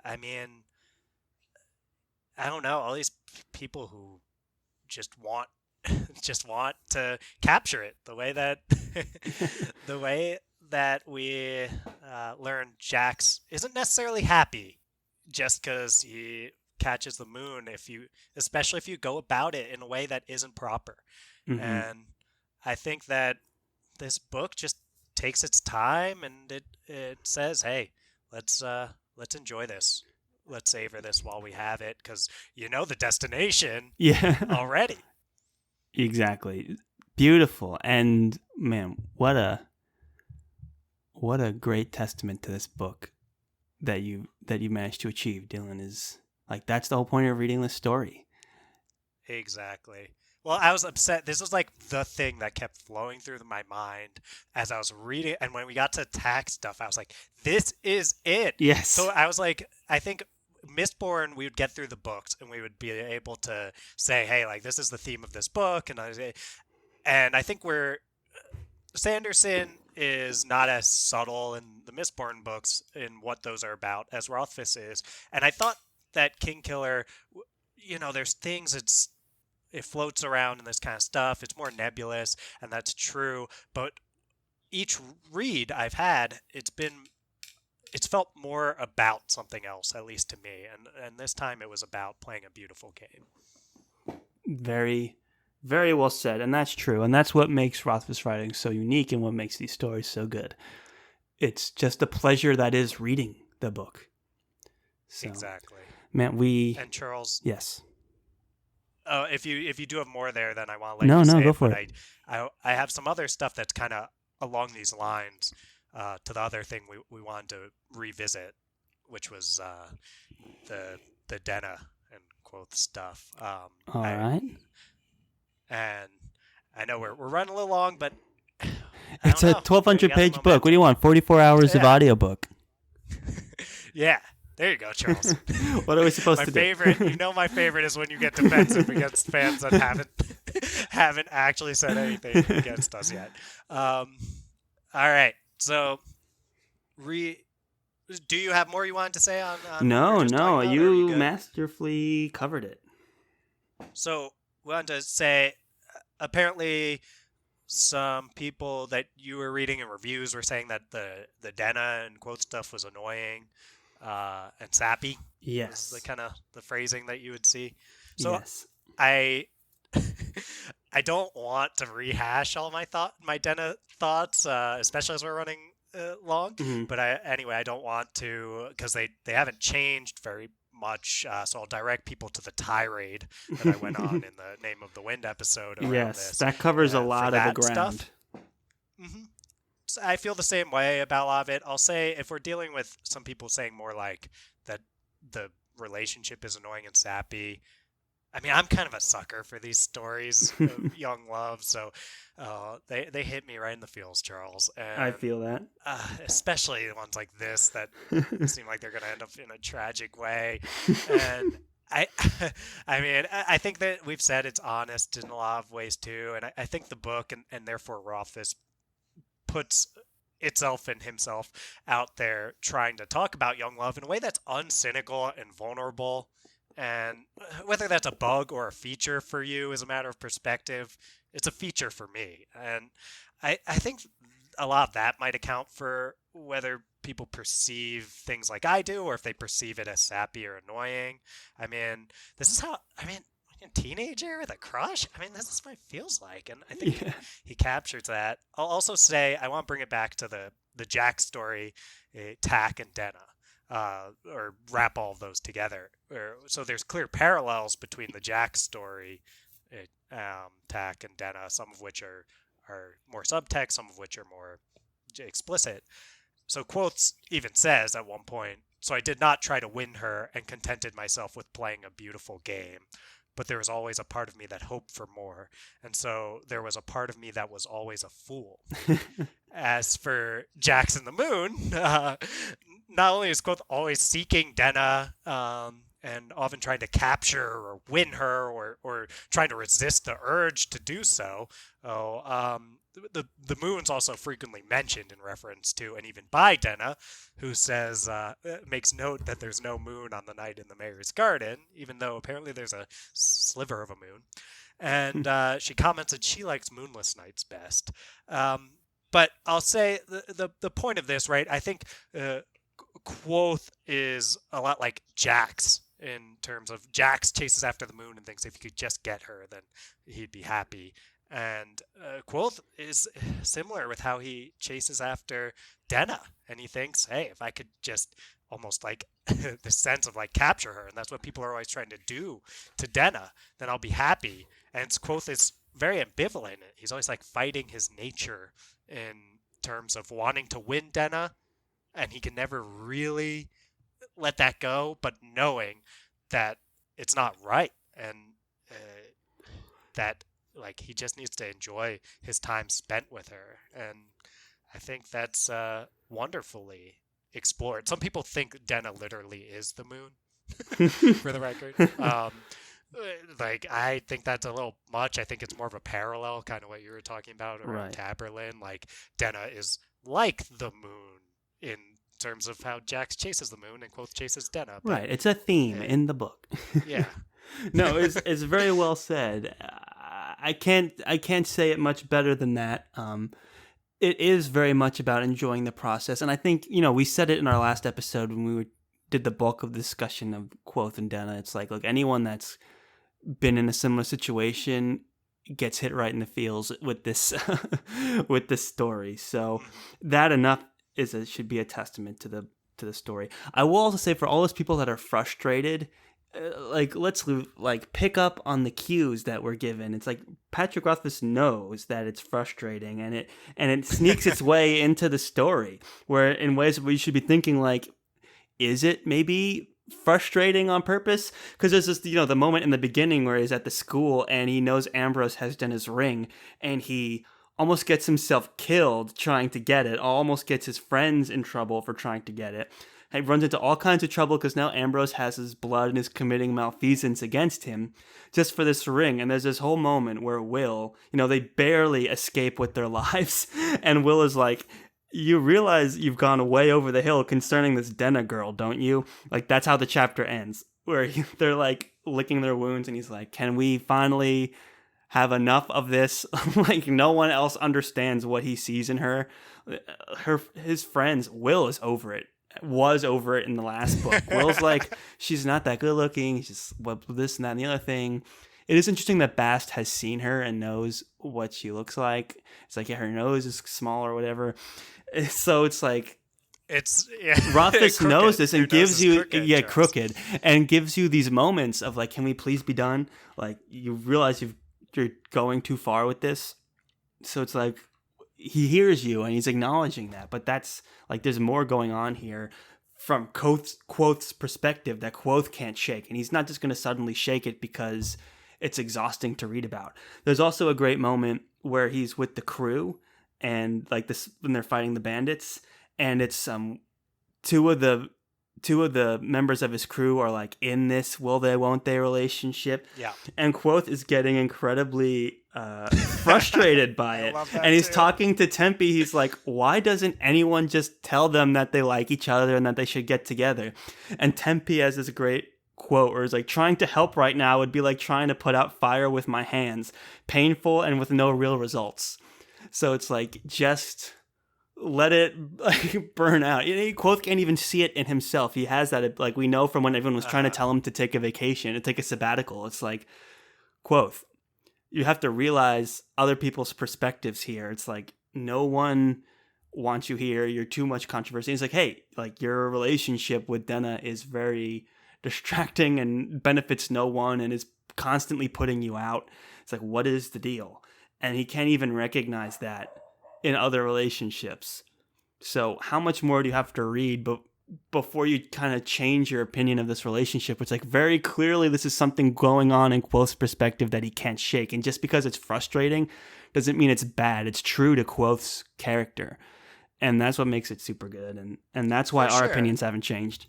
I mean, I don't know, all these people who just want to capture it the way that we learn Jax isn't necessarily happy just because he catches the moon, especially if you go about it in a way that isn't proper. Mm-hmm. And I think that this book just takes its time, and it says, hey, let's enjoy this. Let's savor this while we have it, because you know the destination already. Exactly. Beautiful. And man, what a great testament to this book that you managed to achieve, Dylan. Is like, that's the whole point of reading this story. Exactly. Well, I was upset. This was like the thing that kept flowing through my mind as I was reading. And when we got to tax stuff, I was like, this is it. Yes. So I was like, I think Mistborn, we would get through the books and we would be able to say, hey, like, this is the theme of this book. And I think Sanderson is not as subtle in the Mistborn books in what those are about as Rothfuss is. And I thought that Kingkiller, there's things it floats around and this kind of stuff. It's more nebulous, and that's true. But each read I've had, it's felt more about something else, at least to me. And this time it was about playing a beautiful game. Very, very well said. And that's true. And that's what makes Rothfuss writing so unique and what makes these stories so good. It's just the pleasure that is reading the book. So, exactly. Man, and Charles. Yes. If you do have more there, then I want to let you say go for it. I have some other stuff that's kind of along these lines to the other thing we wanted to revisit, which was the Denna and Quoth stuff. All right. And I know we're running a little long, but it's a 1,200-page book. What do you want? 44 hours of audiobook. Yeah. There you go, Charles. What are we supposed to do? My favorite is when you get defensive against fans that haven't actually said anything against us yet. All right. So, do you have more you wanted to say on No. You masterfully covered it. So, we wanted to say, apparently, some people that you were reading in reviews were saying that the Denna and quote stuff was annoying. And sappy. Yes. The kind of the phrasing that you would see. So yes. I don't want to rehash all my Denna thoughts, especially as we're running long. Mm-hmm. But I don't want to, because they haven't changed very much. So I'll direct people to the tirade that I went on in the Name of the Wind episode. Yes, this, that covers a lot of the ground. Mm-hmm. I feel the same way about a lot of it. I'll say, if we're dealing with some people saying more like that the relationship is annoying and sappy, I mean, I'm kind of a sucker for these stories of young love, so they hit me right in the feels, Charles. And, I feel that. especially the ones like this that seem like they're going to end up in a tragic way. And I think that we've said it's honest in a lot of ways too, and I think the book and therefore Rothfuss puts itself and himself out there trying to talk about young love in a way that's uncynical and vulnerable. And whether that's a bug or a feature for you is a matter of perspective. It's a feature for me. And I think a lot of that might account for whether people perceive things like I do, or if they perceive it as sappy or annoying. a teenager with a crush. I mean, that's what it feels like, and I think Yeah. he captures that. I'll also say I want to bring it back to the Jack story, Tack and Denna, or wrap all of those together. So there's clear parallels between the Jack story, Tack and Denna, some of which are more subtext, some of which are more explicit. So Quoth even says at one point, "So I did not try to win her and contented myself with playing a beautiful game, but there was always a part of me that hoped for more, and so there was a part of me that was always a fool." As for Jackson the Moon, not only is Quoth always seeking Denna, and often trying to capture or win her, or trying to resist the urge to do so. The moon's also frequently mentioned in reference to, and even by Denna, who says, makes note that there's no moon on the night in the mayor's garden, even though apparently there's a sliver of a moon. And she comments that she likes moonless nights best. But I'll say the point of this, right? I think Quoth is a lot like Jax, in terms of Jax chases after the moon and thinks if he could just get her, then he'd be happy. And Quoth is similar with how he chases after Denna, and he thinks, hey, if I could just almost like the sense of like capture her, and that's what people are always trying to do to Denna, then I'll be happy. And Quoth is very ambivalent. He's always like fighting his nature in terms of wanting to win Denna, and he can never really let that go, but knowing that it's not right, and that like he just needs to enjoy his time spent with her. And I think that's wonderfully explored. Some people think Denna literally is the moon, for the record. Like, I think that's a little much. I think it's more of a parallel, kind of what you were talking about around Taberlin. Like, Denna is like the moon in terms of how Jax chases the moon and Quoth chases Denna. But, right, it's a theme in the book. Yeah. No, it's very well said. I can't say it much better than that. It is very much about enjoying the process, and I think we said it in our last episode when we did the bulk of the discussion of Quoth and Denna. It's like, look, anyone that's been in a similar situation gets hit right in the feels with this with this story. So that enough should be a testament to the story. I will also say, for all those people that are frustrated, let's pick up on the cues that we're given. It's like Patrick Rothfuss knows that it's frustrating, and it sneaks its way into the story, where in ways where you should be thinking like, is it maybe frustrating on purpose? Because there's this, the moment in the beginning where he's at the school and he knows Ambrose has done his ring, and he almost gets himself killed trying to get it, almost gets his friends in trouble for trying to get it. He runs into all kinds of trouble because now Ambrose has his blood and is committing malfeasance against him just for this ring. And there's this whole moment where Will, they barely escape with their lives. And Will is like, you realize you've gone way over the hill concerning this Denna girl, don't you? Like, that's how the chapter ends, where they're like licking their wounds and he's like, can we finally have enough of this? Like, no one else understands what he sees in her. His friends, Will is over it. Was over it in the last book. Will's like, she's not that good looking. She's this and that and the other thing. It is interesting that Bast has seen her and knows what she looks like. It's like, yeah, her nose is small or whatever. So it's like, Rothfuss knows this and gives you crooked and gives you these moments of like, can we please be done? Like, you realize you're going too far with this. So it's like, he hears you and he's acknowledging that, but that's like, there's more going on here from Quoth's perspective that Quoth can't shake, and he's not just going to suddenly shake it because it's exhausting to read about. There's also a great moment where he's with the crew and like this, when they're fighting the bandits, and it's two of the members of his crew are like in this will they won't they relationship, and Quoth is getting incredibly frustrated by it, and he's talking to Tempe. He's like, why doesn't anyone just tell them that they like each other and that they should get together? And Tempe has this great quote where it's like, trying to help right now would be like trying to put out fire with my hands, painful and with no real results. So it's like, just let it like burn out. Quoth can't even see it in himself. He has that, like, we know from when everyone was trying to tell him to take a vacation, to take a sabbatical. It's like, Quoth, you have to realize other people's perspectives here. It's like, no one wants you here. You're too much controversy. It's like, hey, like your relationship with Denna is very distracting and benefits no one and is constantly putting you out. It's like, what is the deal? And he can't even recognize that in other relationships. So how much more do you have to read before you kind of change your opinion of this relationship? It's like, very clearly this is something going on in Quoth's perspective that he can't shake. And just because it's frustrating doesn't mean it's bad. It's true to Quoth's character. And that's what makes it super good. And that's why our opinions haven't changed.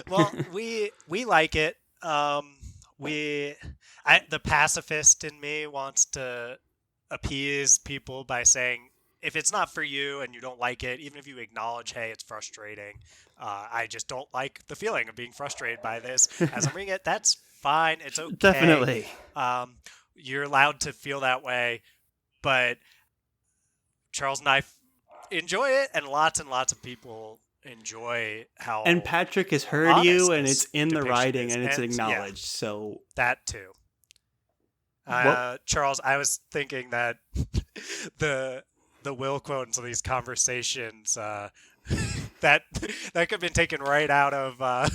Well, we like it. The pacifist in me wants to appease people by saying, if it's not for you and you don't like it, even if you acknowledge, hey, it's frustrating, I just don't like the feeling of being frustrated by this as I'm reading it, that's fine. It's okay. Definitely. You're allowed to feel that way, but Charles and I enjoy it, and lots of people enjoy how. And Patrick has heard you, and it's in the writing, and it's acknowledged. Yeah, so that too. Charles, I was thinking that the Will quote in some of these conversations that could have been taken right out of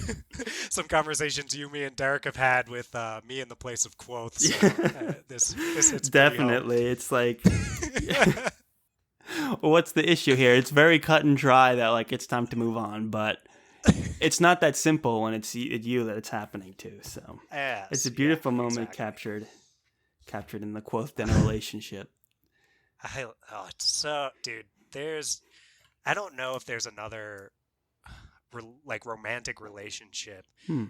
some conversations you, me, and Derek have had with me in the place of Quoth. So, this hits definitely. It's like. What's the issue here? It's very cut and dry that like it's time to move on, but it's not that simple when it's you that it's happening to. So yes, it's a beautiful moment exactly. captured in the Quoth Denna relationship. It's so, dude. I don't know if there's another like romantic relationship in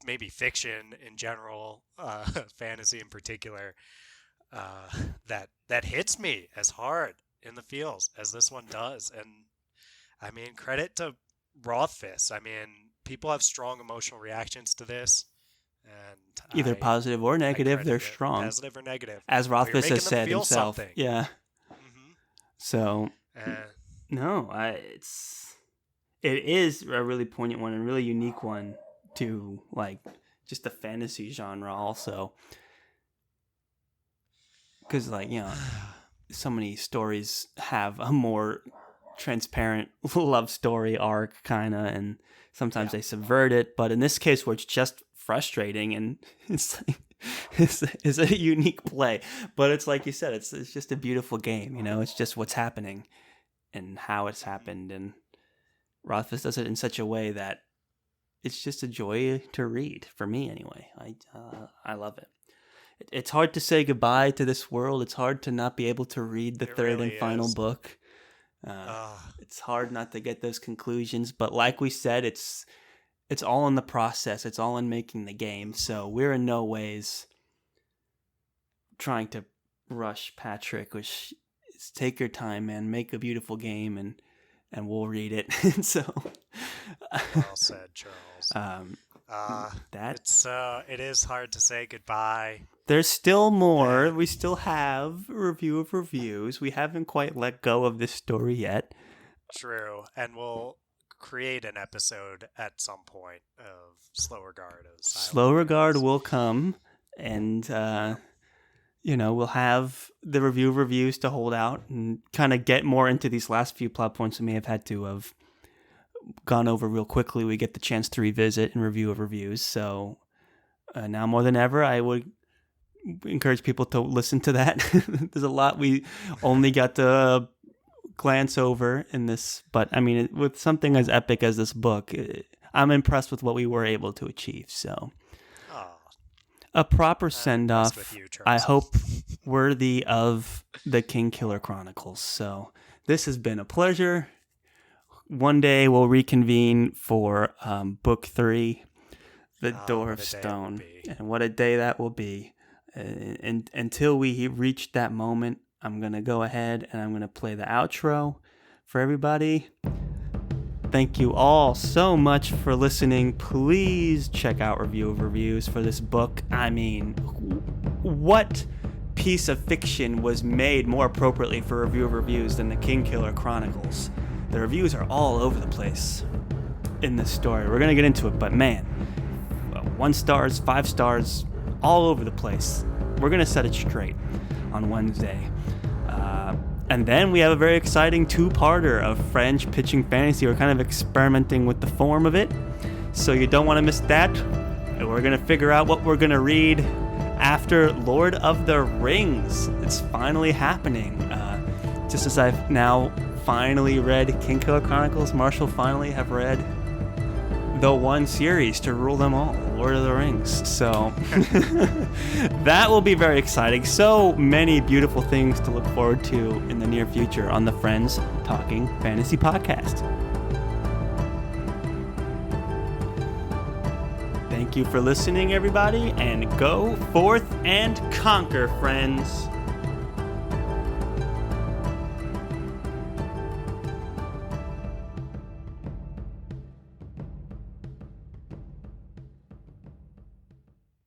maybe fiction in general, fantasy in particular. That hits me as hard in the feels as this one does. And I mean, credit to Rothfuss. I mean, people have strong emotional reactions to this, and either positive or negative, they're strong. Positive or negative, as Rothfuss has said himself. Something. Yeah. Mm-hmm. So no, it is a really poignant one and really unique one to like just the fantasy genre also. Because, like, you know, so many stories have a more transparent love story arc, kind of, and sometimes they subvert it. But in this case, where it's just frustrating and it's like, it's a unique play. But it's like you said, it's just a beautiful game, you know? It's just what's happening and how it's happened. And Rothfuss does it in such a way that it's just a joy to read, for me anyway. I love it. It's hard to say goodbye to this world. It's hard to not be able to read the third and final book. It's hard not to get those conclusions. But like we said, it's all in the process. It's all in making the game. So we're in no ways trying to rush Patrick. Which is take your time, man. Make a beautiful game, and we'll read it. So well said, Charles. It is hard to say goodbye. There's still more. We still have a review of reviews. We haven't quite let go of this story yet. True. And we'll create an episode at some point of Slow Regard. Slow Regard will come, and we'll have the review of reviews to hold out and kind of get more into these last few plot points we may have had to have gone over real quickly. We get the chance to revisit and review of reviews. So now more than ever, I would encourage people to listen to that. There's a lot we only got to glance over in this, but I mean, with something as epic as this book, I'm impressed with what we were able to achieve. So a proper send-off, I hope, worthy of the Kingkiller Chronicles. So this has been a pleasure. One day we'll reconvene for book 3, The Door of Stone. And what a day that will be. And until we reach that moment, I'm going to go ahead and I'm going to play the outro for everybody. Thank you all so much for listening. Please check out Review of Reviews for this book. I mean, what piece of fiction was made more appropriately for Review of Reviews than the Kingkiller Chronicles? The reviews are all over the place in this story. We're going to get into it, but man, 1 stars, 5 stars, all over the place. We're going to set it straight on Wednesday. And then we have a very exciting 2-parter of French pitching fantasy. We're kind of experimenting with the form of it, so you don't want to miss that. We're going to figure out what we're going to read after Lord of the Rings. It's finally happening. Just as I've now finally read Kingkiller Chronicles, Marshall finally have read the one series to rule them all, Lord of the Rings. So that will be very exciting. So many beautiful things to look forward to in the near future on the Friends Talking Fantasy Podcast. Thank you for listening, everybody, and go forth and conquer, friends.